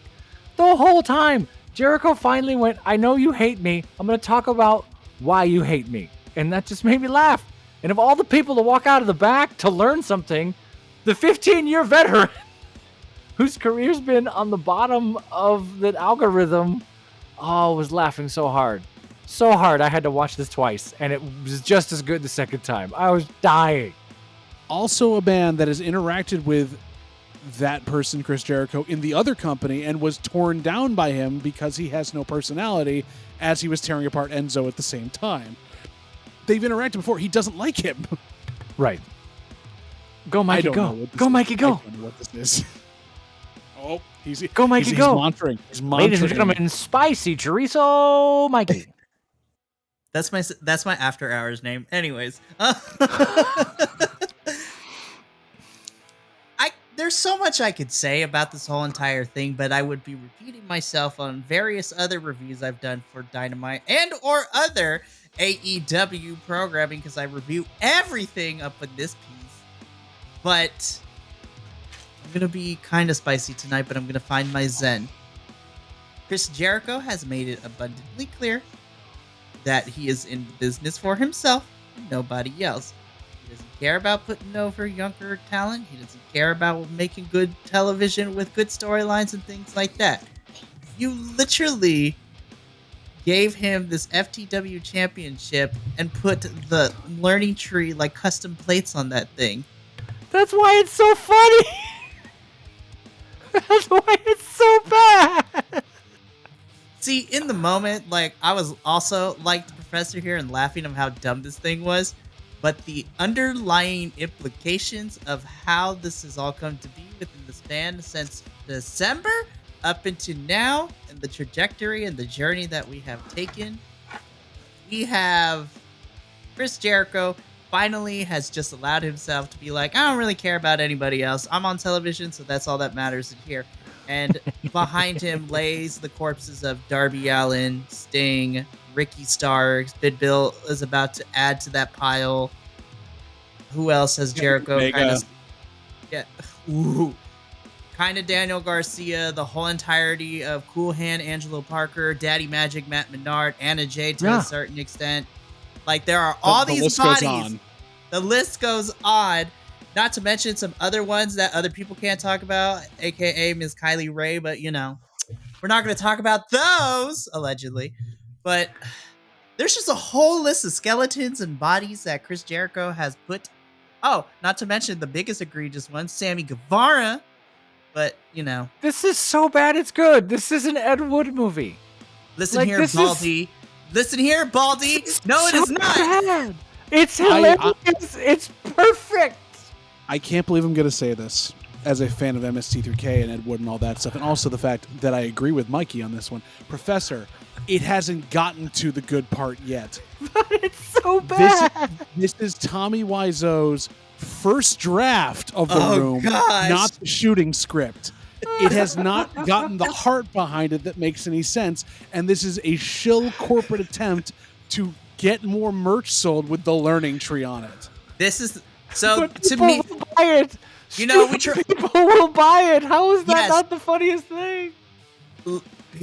the whole time. Jericho finally went, I know you hate me. I'm going to talk about why you hate me. And that just made me laugh. And of all the people to walk out of the back to learn something, the 15-year veteran whose career's been on the bottom of the algorithm, was laughing so hard. So hard, I had to watch this twice. And it was just as good the second time. I was dying. Also a band that has interacted with that person, Chris Jericho, in the other company and was torn down by him because he has no personality as he was tearing apart Enzo at the same time. They've interacted before. He doesn't like him. Right. Go, Mikey, go. Go, Mikey, go. I don't know what this is. Oh, go, Mikey, go. He's monitoring. Ladies and gentlemen, spicy chorizo, Mikey. That's my after hours name. Anyways. There's so much I could say about this whole entire thing, but I would be repeating myself on various other reviews I've done for Dynamite and or other AEW programming because I review everything up in this piece. But I'm going to be kind of spicy tonight, but I'm going to find my zen. Chris Jericho has made it abundantly clear that he is in business for himself and nobody else. He doesn't care about putting over younger talent. He doesn't care about making good television with good storylines and things like that. You literally gave him this FTW championship and put the learning tree like custom plates on that thing. That's why it's so funny. That's why it's so bad. See, in the moment, like, I was also like the professor here and laughing at how dumb this thing was. But the underlying implications of how this has all come to be within the span since December up into now, and the trajectory and the journey that we have taken, we have Chris Jericho finally has just allowed himself to be like, I don't really care about anybody else. I'm on television, so that's all that matters in here. And behind him lays the corpses of Darby Allin, Sting, Ricky Starks. Big Bill is about to add to that pile. Who else has Jericho kind of? Yeah, kind of Daniel Garcia. The whole entirety of Cool Hand, Angelo Parker, Daddy Magic, Matt Menard, Anna Jay to a certain extent. Like there are all these bodies. The list goes on. Not to mention some other ones that other people can't talk about, aka Ms. Kylie Ray. But you know, we're not going to talk about those allegedly. But there's just a whole list of skeletons and bodies that Chris Jericho has put. Oh, not to mention the biggest egregious one, Sammy Guevara. But, you know. This is so bad it's good. This is an Ed Wood movie. Listen here, Baldy. Listen here, Baldy. No, it is not. Bad. It's hilarious. It's perfect. I can't believe I'm going to say this as a fan of MST3K and Ed Wood and all that stuff. And also the fact that I agree with Mikey on this one. Professor, it hasn't gotten to the good part yet. But it's so bad. This is Tommy Wiseau's first draft of the room, not the shooting script. It has not gotten the heart behind it that makes any sense. And this is a shill corporate attempt to get more merch sold with the learning tree on it. This is so to me. Will buy it. You know, people will buy it. How is that not the funniest thing?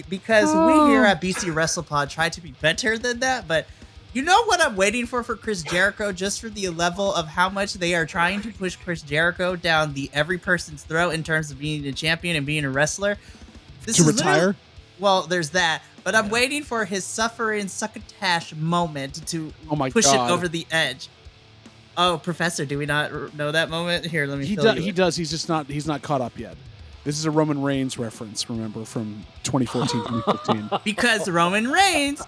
Because we here at BC WrestlePod try to be better than that, but you know what I'm waiting for Chris Jericho, just for the level of how much they are trying to push Chris Jericho down the every person's throat in terms of being a champion and being a wrestler. To retire? Well, there's that, but I'm waiting for his suffering succotash moment to push it over the edge. Oh, Professor, do we not know that moment? Here, let me He does. He's just not. He's not caught up yet. This is a Roman Reigns reference, remember, from 2014, 2015. Because Roman Reigns,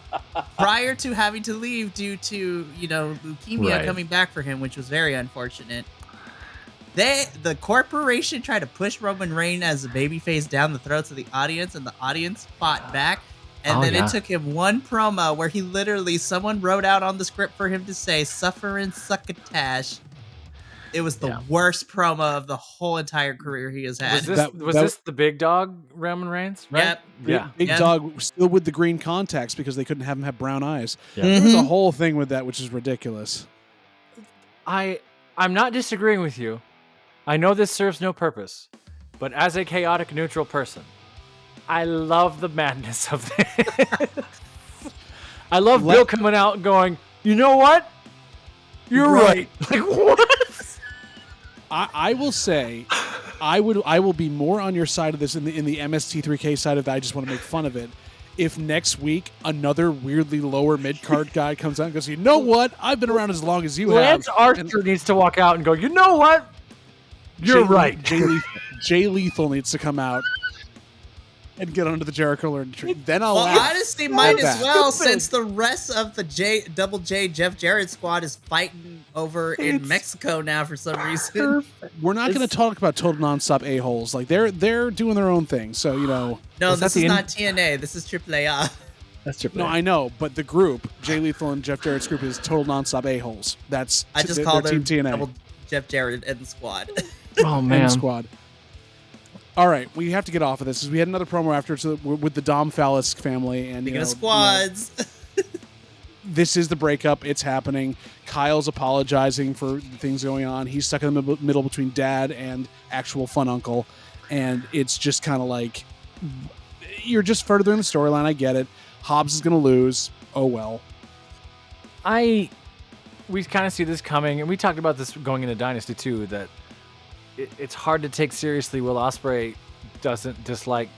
prior to having to leave due to, leukemia coming back for him, which was very unfortunate, the corporation tried to push Roman Reigns as a babyface down the throats of the audience, and the audience fought back. And it took him one promo where he literally, someone wrote out on the script for him to say, "Sufferin' succotash." It was the worst promo of the whole entire career he has had. Was this the big dog, Roman Reigns? Right? Yep. Big dog, still with the green contacts because they couldn't have him have brown eyes. Yep. There was a whole thing with that, which is ridiculous. I'm not disagreeing with you. I know this serves no purpose, but as a chaotic neutral person, I love the madness of this. I love Bill coming out and going, you know what? You're right. Like, what? I will say, I will be more on your side of this in the MST3K side of that. I just want to make fun of it. If next week another weirdly lower mid-card guy comes out and goes, you know what? I've been around as long as you have. Lance Archer needs to walk out and go, you know what? You're right. Jay Lethal needs to come out and get onto the Jericho learning tree. Then I'll honestly might as well, since the rest of the Double J Jeff Jarrett squad is fighting over in Mexico now for some reason. We're not going to talk about total nonstop a-holes. Like they're doing their own thing. So No, this is not TNA. This is AAA. That's AAA. No, I know, but the group, Jay Lethal and Jeff Jarrett's group, is total nonstop a-holes. That's I just called Team them TNA. Double Jeff Jarrett and the squad. Oh man, and squad. All right, we have to get off of this. We had another promo afterwards with the Domphis family, and Speaking of squads. This is the breakup. It's happening. Kyle's apologizing for things going on. He's stuck in the middle between dad and actual fun uncle, and it's just kind of like you're just furthering the storyline. I get it. Hobbs is going to lose. Oh well. We kind of see this coming, and we talked about this going into Dynasty too. That it's hard to take seriously. Will Osprey doesn't dislike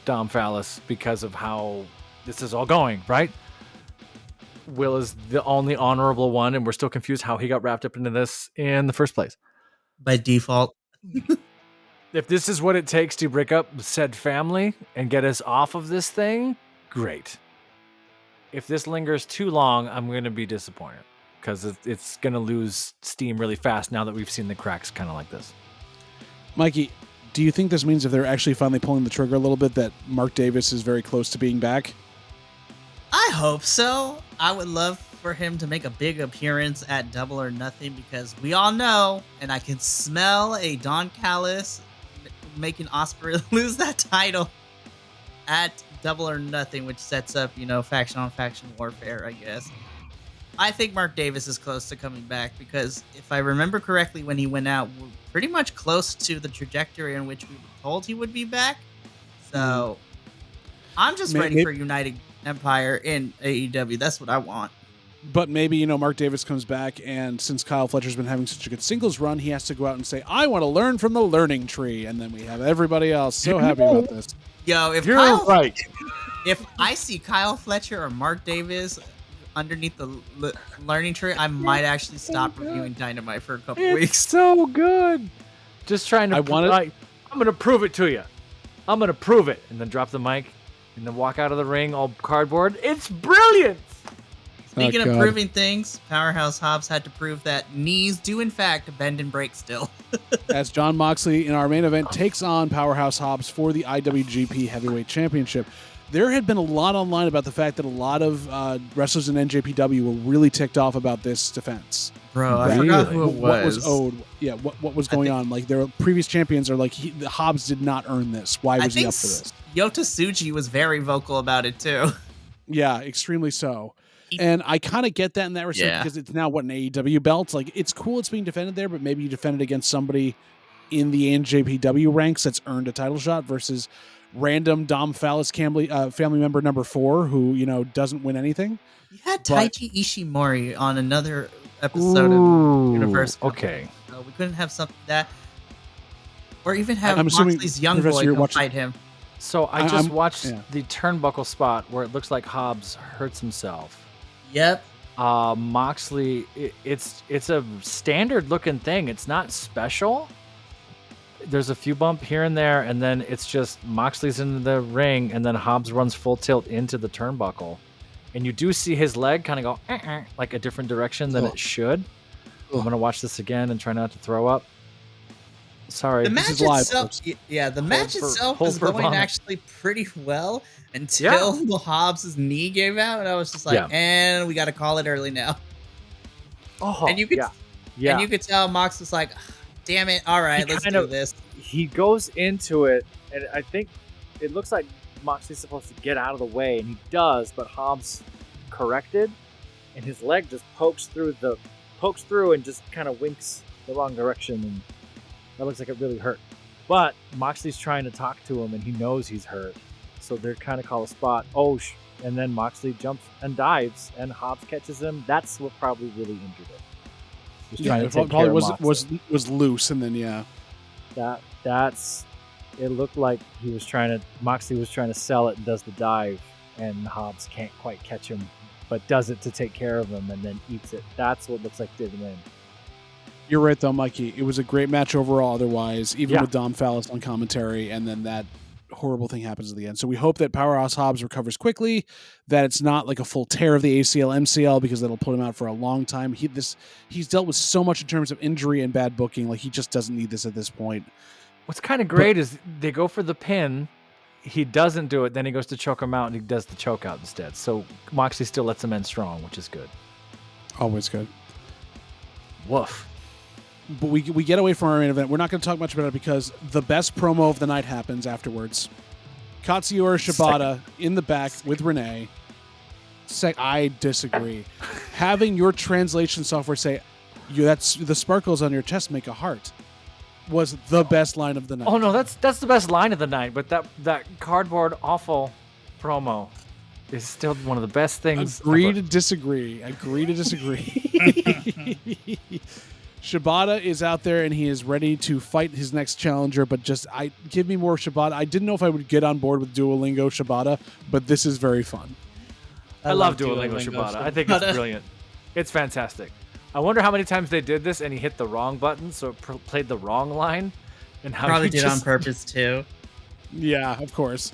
Domphis because of how this is all going, right? Will is the only honorable one, and we're still confused how he got wrapped up into this in the first place. By default. If this is what it takes to break up said family and get us off of this thing, great. If this lingers too long, I'm going to be disappointed because it's going to lose steam really fast now that we've seen the cracks kind of like this. Mikey, do you think this means if they're actually finally pulling the trigger a little bit that Mark Davis is very close to being back? I hope so. I would love for him to make a big appearance at Double or Nothing because we all know, and I can smell a Don Callis making Osprey lose that title at Double or Nothing, which sets up, faction on faction warfare, I guess. I think Mark Davis is close to coming back because if I remember correctly, when he went out, we're pretty much close to the trajectory in which we were told he would be back. So I'm just ready for United Empire in AEW. That's what I want. But maybe, Mark Davis comes back, and since Kyle Fletcher's been having such a good singles run, he has to go out and say, I want to learn from the learning tree. And then we have everybody else so happy about this. Yo, if if I see Kyle Fletcher or Mark Davis underneath the learning tree, I might actually stop reviewing Dynamite for a couple weeks. So good. Just trying to I'm going to prove it to you. I'm going to prove it. And then drop the mic and then walk out of the ring all cardboard. It's brilliant. Speaking of proving things, Powerhouse Hobbs had to prove that knees do in fact bend and break still. As John Moxley in our main event takes on Powerhouse Hobbs for the IWGP Heavyweight Championship. There had been a lot online about the fact that a lot of wrestlers in NJPW were really ticked off about this defense. Bro, I forgot who it was. What was owed? Yeah, what was going on? Like their previous champions are like, Hobbs did not earn this. Why was he up for this? Yota Tsuji was very vocal about it too. Yeah, extremely so. And I kind of get that in that respect because it's now an AEW belt. Like it's cool it's being defended there, but maybe you defend it against somebody in the NJPW ranks that's earned a title shot versus random Domphis family member number 4 who doesn't win anything. You had Taiji Ishimori on another episode of Universe. Okay, we couldn't have something that, or even have Moxley's young boy come fight him. So I just watched the turnbuckle spot where it looks like Hobbs hurts himself. Yep. Moxley, it's a standard looking thing. It's not special. There's a few bump here and there, and then it's just Moxley's in the ring, and then Hobbs runs full tilt into the turnbuckle. And you do see his leg kind of go like a different direction than it should. I'm going to watch this again and try not to throw up. Sorry, the match itself, the match itself is going actually pretty well until the Hobbs' knee gave out, and I was just like, and we got to call it early now. Oh, and you could tell Mox was like, damn it, all right, let's do this. He goes into it, and I think it looks like Moxley's supposed to get out of the way, and he does, but Hobbs corrected, and his leg just pokes through and just kind of winks the wrong direction, and That looks like it really hurt. But Moxley's trying to talk to him, and he knows he's hurt. So they're kind of call a spot. And then Moxley jumps and dives, and Hobbs catches him. That's what probably really injured him. Just trying to take probably care of Moxley. was loose, and then That's. It looked like Moxley was trying to sell it and does the dive, and Hobbs can't quite catch him, but does it to take care of him and then eats it. That's what looks like did him in. You're right, though, Mikey. It was a great match overall otherwise, even with Domphis on commentary, and then that horrible thing happens at the end. So we hope that Powerhouse Hobbs recovers quickly, that it's not like a full tear of the ACL, MCL, because that'll put him out for a long time. He's dealt with so much in terms of injury and bad booking. Like, he just doesn't need this at this point. What's kind of great is they go for the pin. He doesn't do it. Then he goes to choke him out, and he does the choke out instead. So Moxley still lets him end strong, which is good. Always good. Woof. But we get away from our main event. We're not going to talk much about it because the best promo of the night happens afterwards. Katsuyori Shibata in the back with Renee. I disagree. Having your translation software say, "That's the sparkles on your chest make a heart," was the best line of the night. Oh no, that's the best line of the night. But that cardboard awful promo is still one of the best things. Agree to disagree. Shibata is out there and he is ready to fight his next challenger, but give me more Shibata. I didn't know if I would get on board with Duolingo Shibata, but this is very fun. I love Duolingo Shibata. I think it's brilliant. It's fantastic. I wonder how many times they did this and he hit the wrong button, so it played the wrong line. And how probably did on purpose too. Yeah, of course.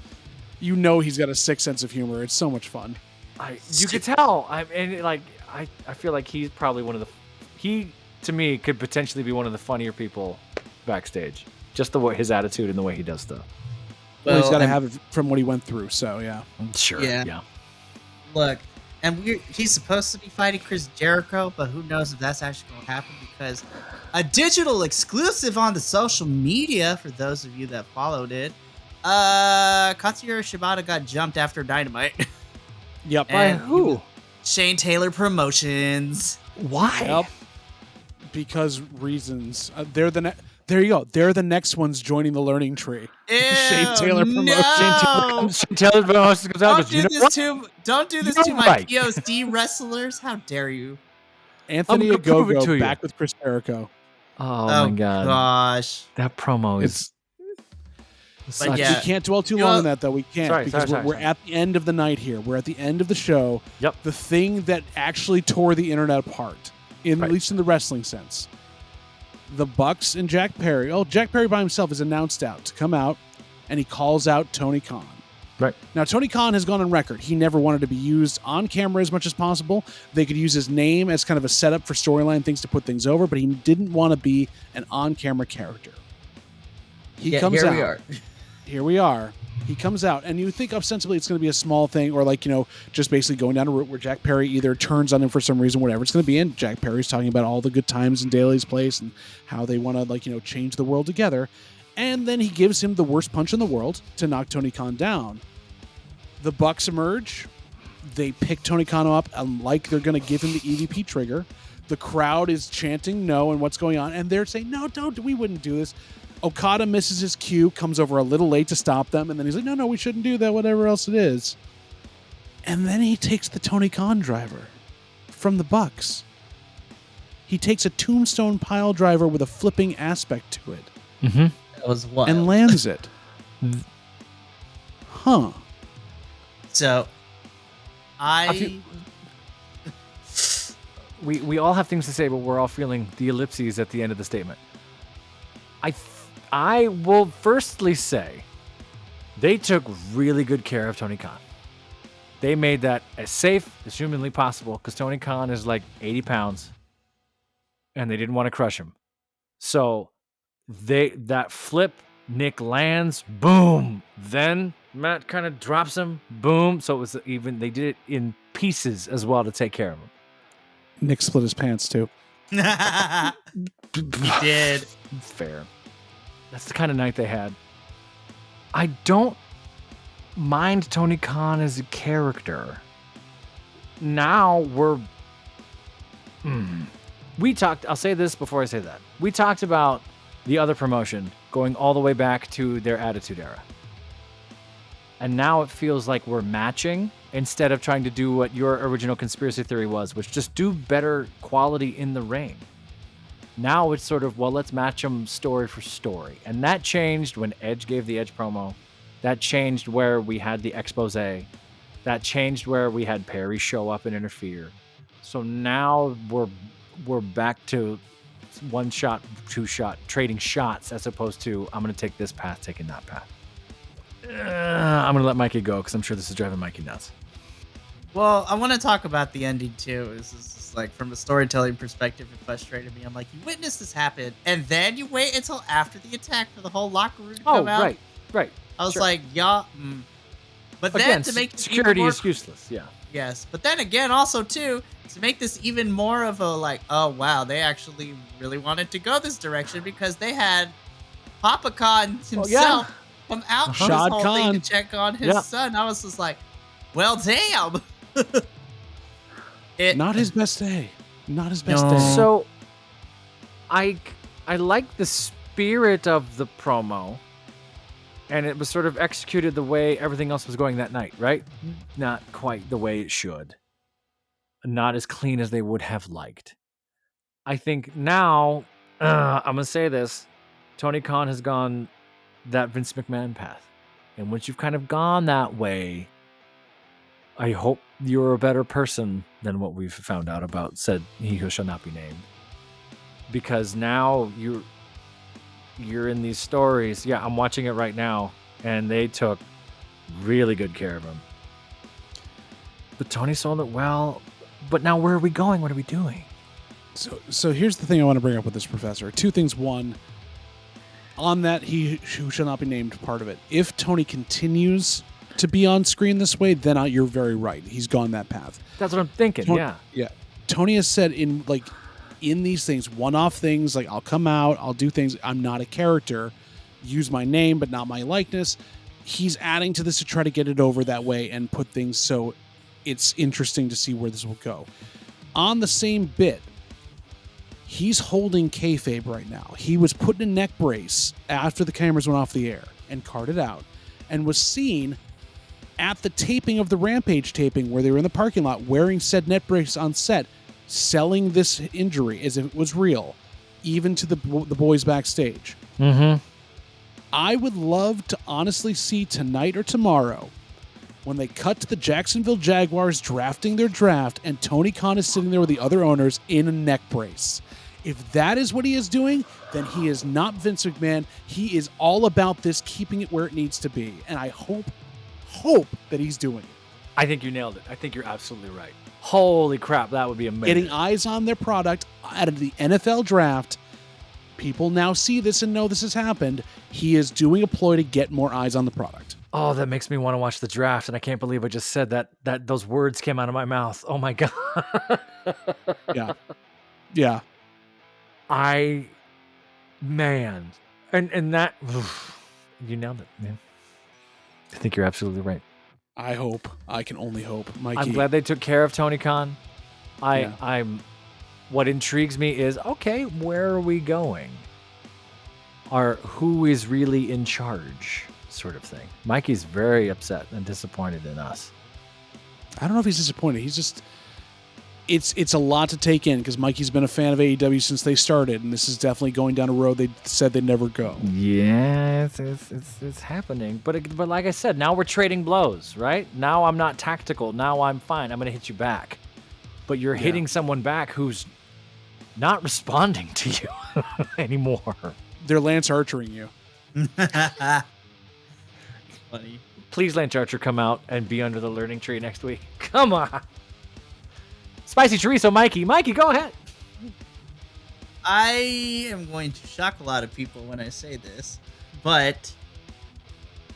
You know he's got a sick sense of humor. It's so much fun. You could tell. I feel like he's probably one of the. To me, could potentially be one of the funnier people backstage. Just his attitude and the way he does stuff. Well, he's got to have it from what he went through, so yeah. Sure, yeah. Look, and he's supposed to be fighting Chris Jericho, but who knows if that's actually going to happen, because a digital exclusive on the social media, for those of you that followed it, Katsuyori Shibata got jumped after Dynamite. Yep. By who? Shane Taylor Promotions. Why? Yep. Because reasons. There you go. They're the next ones joining the learning tree. Ew, Shane Taylor Promotions. no. Shane Taylor Promotions comes out. Don't do this to my POSD wrestlers. How dare you? Anthony Ogogo back with Chris Jericho. Oh my god. Gosh. That promo is. But yeah, we can't dwell too long on that, though. We can't because we're sorry. at the end of the night here. We're at the end of the show. Yep. The thing that actually tore the internet apart, at least in the wrestling sense. The Bucks and Jack Perry. Oh, Jack Perry by himself is announced out to come out, and he calls out Tony Khan. Right. Now, Tony Khan has gone on record. He never wanted to be used on camera as much as possible. They could use his name as kind of a setup for storyline things to put things over, but he didn't want to be an on-camera character. He comes out. Here we are. He comes out, and you think ostensibly it's going to be a small thing, or just basically going down a route where Jack Perry either turns on him for some reason, whatever it's going to be. And Jack Perry's talking about all the good times in Daly's place and how they want to change the world together. And then he gives him the worst punch in the world to knock Tony Khan down. The Bucks emerge. They pick Tony Khan up like they're going to give him the EVP trigger. The crowd is chanting no and what's going on, and they're saying, no, don't, we wouldn't do this. Okada misses his cue, comes over a little late to stop them, and then he's like, no, we shouldn't do that, whatever else it is. And then he takes the Tony Khan driver from the Bucks. He takes a tombstone pile driver with a flipping aspect to it. Mm-hmm. That was wild. And lands it. Huh. So, we all have things to say, but we're all feeling the ellipses at the end of the statement. I will firstly say they took really good care of Tony Khan. They made that as safe as humanly possible because Tony Khan is like 80 pounds and they didn't want to crush him. So that flip, Nick lands, boom. Then Matt kind of drops him, boom. So it was they did it in pieces as well to take care of him. Nick split his pants too. He did. Fair. That's the kind of night they had. I don't mind Tony Khan as a character. Now we talked, I'll say this before I say that. We talked about the other promotion, going all the way back to their Attitude Era. And now it feels like we're matching instead of trying to do what your original conspiracy theory was, which just do better quality in the ring. Now it's sort of, well, let's match them story for story. And that changed when Edge gave the Edge promo. That changed where we had the expose. That changed where we had Perry show up and interfere. So now we're back to one shot, two shot, trading shots as opposed to I'm going to take this path, taking that path. I'm going to let Mikey go because I'm sure this is driving Mikey nuts. Well, I want to talk about the ending too. This is like from a storytelling perspective, it frustrated me. I'm like, you witnessed this happen, and then you wait until after the attack for the whole locker room to come out. Right. I was like, yeah. But Again, then to make security is useless. Yeah. Yes, but then again, also too, to make this even more of a like, oh wow, they actually really wanted to go this direction because they had Papa Khan himself come out for this Shad whole Khan. thing to check on his son. I was just like, well, damn. Not his best day. Not his best day. So, I like the spirit of the promo, and it was sort of executed the way everything else was going that night, right? Not quite the way it should. Not as clean as they would have liked. I think now, I'm going to say this, Tony Khan has gone that Vince McMahon path. And once you've kind of gone that way, I hope you're a better person than what we've found out about said he who shall not be named. Because now you're in these stories. Yeah, I'm watching it right now, and they took really good care of him. But Tony sold it well. But now where are we going? What are we doing? So here's the thing I want to bring up with this professor. Two things. One, on that he who shall not be named part of it. If Tony continues to be on screen this way, then you're very right. He's gone that path. That's what I'm thinking. Yeah. Tony has said in these things, one-off things, like I'll come out, I'll do things. I'm not a character. Use my name, but not my likeness. He's adding to this to try to get it over that way and put things so it's interesting to see where this will go. On the same bit, he's holding kayfabe right now. He was put in a neck brace after the cameras went off the air and carted out and was seen at the taping of the Rampage taping where they were in the parking lot wearing said neck brace on set, selling this injury as if it was real, even to the boys backstage. Mm-hmm. I would love to honestly see tonight or tomorrow when they cut to the Jacksonville Jaguars drafting their draft and Tony Khan is sitting there with the other owners in a neck brace. If that is what he is doing, then he is not Vince McMahon. He is all about this, keeping it where it needs to be. And I hope that he's doing it. I think you nailed it. I think you're absolutely right. Holy crap, that would be amazing. Getting eyes on their product out of the NFL draft. People now see this and know this has happened. He is doing a ploy to get more eyes on the product. Oh, that makes me want to watch the draft, and I can't believe I just said that those words came out of my mouth. Oh my God. Yeah. Man. And that, you nailed it, man. I think you're absolutely right. I hope. I can only hope. Mikey. I'm glad they took care of Tony Khan. What intrigues me is, okay, where are we going? Who is really in charge, sort of thing. Mikey's very upset and disappointed in us. I don't know if he's disappointed. He's just, it's a lot to take in because Mikey's been a fan of AEW since they started, and this is definitely going down a road they said they'd never go. Yeah, it's happening. But like I said, now we're trading blows, right? Now I'm not tactical. Now I'm fine. I'm going to hit you back. But you're hitting someone back who's not responding to you anymore. They're Lance Archering you. Funny. Please, Lance Archer, come out and be under the learning tree next week. Come on. Spicy chorizo, Mikey. Mikey, go ahead. I am going to shock a lot of people when I say this, but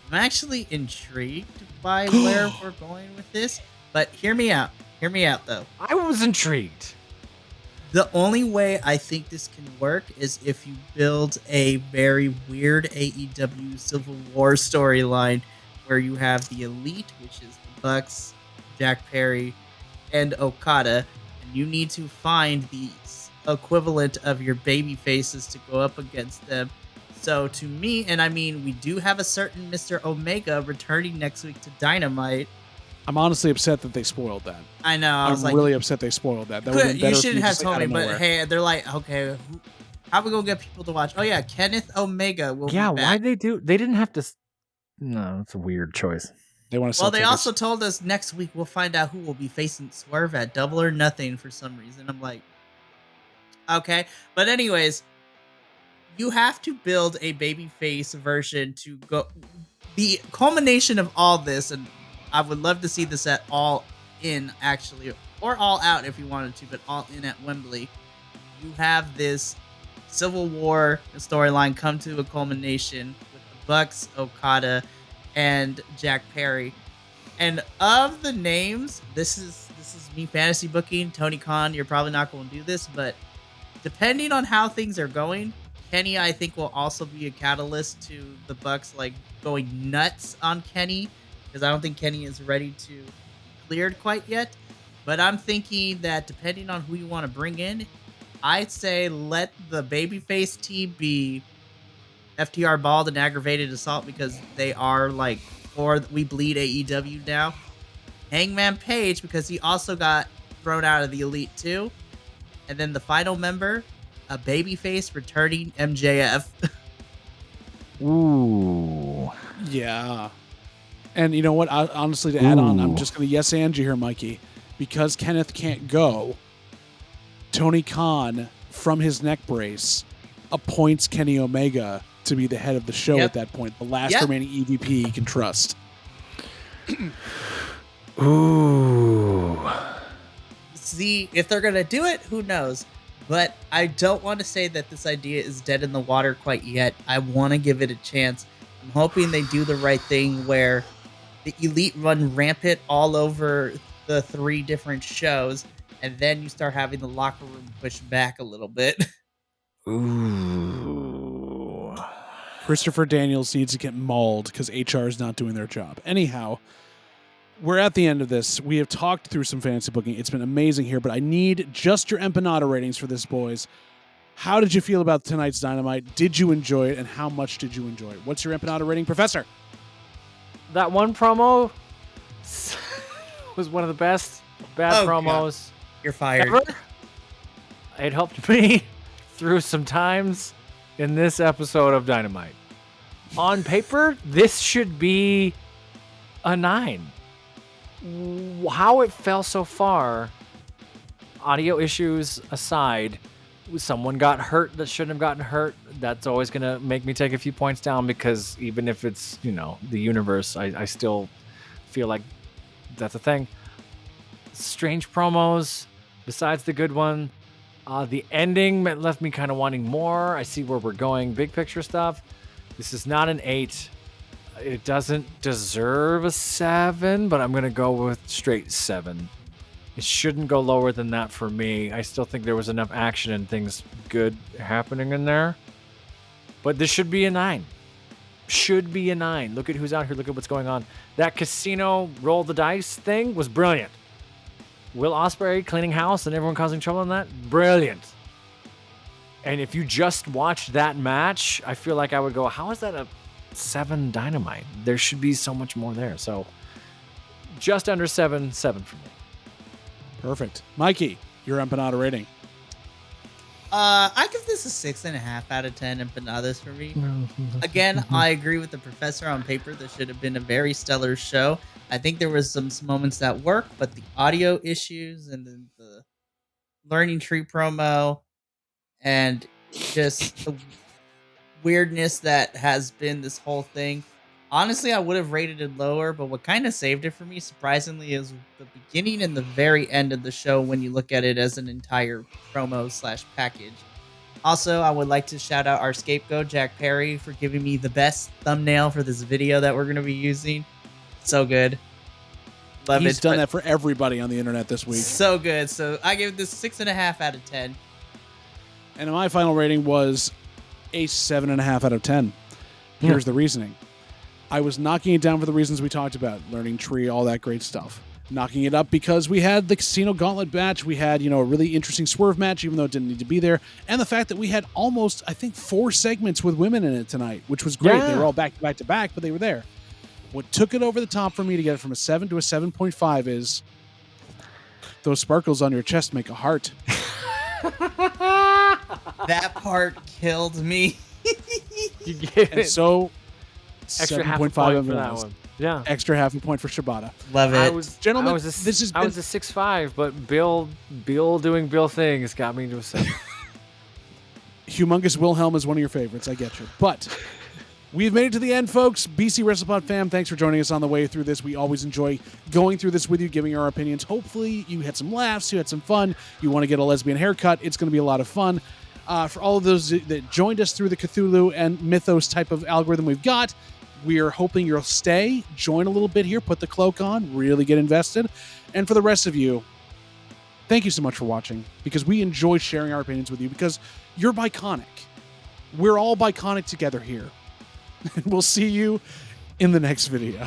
I'm actually intrigued by where we're going with this. But hear me out. Hear me out, though. I was intrigued. The only way I think this can work is if you build a very weird AEW Civil War storyline where you have the Elite, which is the Bucks, Jack Perry, and Okada, and you need to find the equivalent of your baby faces to go up against them So to me, and I mean, we do have a certain Mr. Omega returning next week to Dynamite. I'm honestly upset that they spoiled that. I know. I was I'm really upset they spoiled that. That would have been better. You shouldn't have told me, but nowhere. hey, they're like, okay, how are we gonna get people to watch? Oh yeah, Kenneth Omega will be back. why'd they do? They didn't have to. No, it's a weird choice. They want to. Well, they also told us next week we'll find out who will be facing Swerve at Double or Nothing for some reason. I'm like, okay, but anyways, you have to build a babyface version to go. The culmination of all this, and I would love to see this at All In actually, or All Out if you wanted to, but All In at Wembley. You have this Civil War storyline come to a culmination with the Bucks, Okada, and Jack Perry. And of the names, this is me fantasy booking. Tony Khan, you're probably not going to do this, but depending on how things are going, Kenny, I think, will also be a catalyst to the Bucks like going nuts on Kenny, because I don't think Kenny is ready to be cleared quite yet. But I'm thinking that depending on who you want to bring in, I'd say let the babyface team be FTR Bald and Aggravated Assault, because they are like, or We Bleed AEW now. Hangman Page, because he also got thrown out of the Elite too. And then the final member, a babyface returning MJF. Ooh. Yeah. And you know what? Honestly, to add on, I'm just going to yes and you here, Mikey. Because Kenneth can't go, Tony Khan, from his neck brace, appoints Kenny Omega to be the head of the show at that point. The last remaining EVP he can trust. Ooh. See, if they're going to do it, who knows? But I don't want to say that this idea is dead in the water quite yet. I want to give it a chance. I'm hoping they do the right thing where the Elite run rampant all over the 3 different shows, and then you start having the locker room push back a little bit. Ooh. Christopher Daniels needs to get mauled because HR is not doing their job. Anyhow, we're at the end of this. We have talked through some fantasy booking. It's been amazing here, but I need just your Empanado ratings for this, boys. How did you feel about tonight's Dynamite? Did you enjoy it, and how much did you enjoy it? What's your Empanado rating, Professor? That one promo was one of the best promos. God. You're fired. Ever. It helped me through some times in this episode of Dynamite. On paper, this should be a 9. How it fell so far, audio issues aside, someone got hurt that shouldn't have gotten hurt. That's always going to make me take a few points down, because even if it's, the universe, I still feel like that's a thing. Strange promos, besides the good one. The ending left me kind of wanting more. I see where we're going. Big picture stuff. This is not an 8. It doesn't deserve a 7, but I'm going to go with straight 7. It shouldn't go lower than that for me. I still think there was enough action and things good happening in there. But this should be a 9. Should be a 9. Look at who's out here. Look at what's going on. That casino roll the dice thing was brilliant. Will Osprey cleaning house and everyone causing trouble in that? Brilliant. And if you just watched that match, I feel like I would go, how is that a 7 Dynamite? There should be so much more there. So just under 7 for me. Perfect. Mikey, your Empanado rating. I give this a 6.5 out of 10 empanadas for me. Again, I agree with the professor. On paper, this should have been a very stellar show. I think there was some moments that worked, but the audio issues and then the learning tree promo and just the weirdness that has been this whole thing. Honestly, I would have rated it lower, but what kind of saved it for me, surprisingly, is the beginning and the very end of the show when you look at it as an entire promo/package. Also, I would like to shout out our scapegoat, Jack Perry, for giving me the best thumbnail for this video that we're going to be using. So good. Love He's it. done that for everybody on the internet this week. So good. So I give this 6.5 out of 10. And my final rating was a 7.5 out of 10. Here's the reasoning. I was knocking it down for the reasons we talked about. Learning tree, all that great stuff. knocking it up because we had the Casino Gauntlet match. We had, a really interesting Swerve match, even though it didn't need to be there. And the fact that we had almost, I think, 4 segments with women in it tonight, which was great. Yeah. They were all back to back to back, but they were there. What took it over the top for me to get it from a 7 to a 7.5 is those sparkles on your chest make a heart. That part killed me. You gave And it so, extra half a 7.5 point of for it that was. one. Yeah. Extra half a point for Shibata. Love it. Gentlemen, I was a 6.5, but Bill doing Bill things got me to a 7. Humongous Wilhelm is one of your favorites. I get you. But we've made it to the end, folks. BC WrestlePod fam, thanks for joining us on the way through this. We always enjoy going through this with you, giving our opinions. Hopefully you had some laughs, you had some fun. You want to get a lesbian haircut. It's going to be a lot of fun. For all of those that joined us through the Cthulhu and Mythos type of algorithm we've got, we are hoping you'll stay, join a little bit here, put the cloak on, really get invested. And for the rest of you, thank you so much for watching, because we enjoy sharing our opinions with you, because you're Biconic. We're all Biconic together here. And we'll see you in the next video.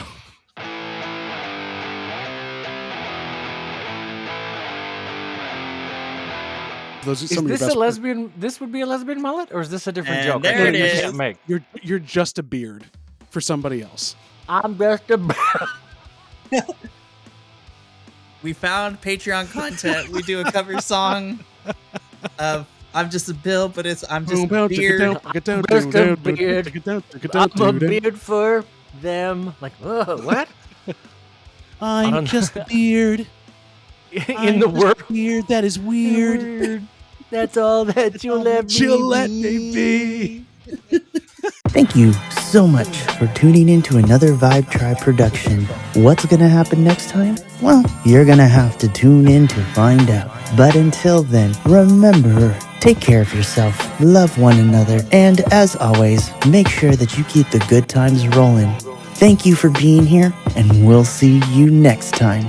Those are Is some of your this best a lesbian? This would be a lesbian mullet, or is this a different And joke? there I it can't- is. can't make. You're just a beard for somebody else. I'm just a. We found Patreon content. We do a cover song of "I'm Just a Bill," but it's "I'm Just a Beard." Just a beard. I'm a beard for them. Like, what? I'm just a beard. In the world. Beard that is weird. That's all that you'll let me She'll let me be. Thank you so much for tuning in to another Vibe Tribe production. What's gonna happen next time? Well, you're gonna have to tune in to find out. But until then, remember, take care of yourself, love one another, and as always, make sure that you keep the good times rolling. Thank you for being here, and we'll see you next time.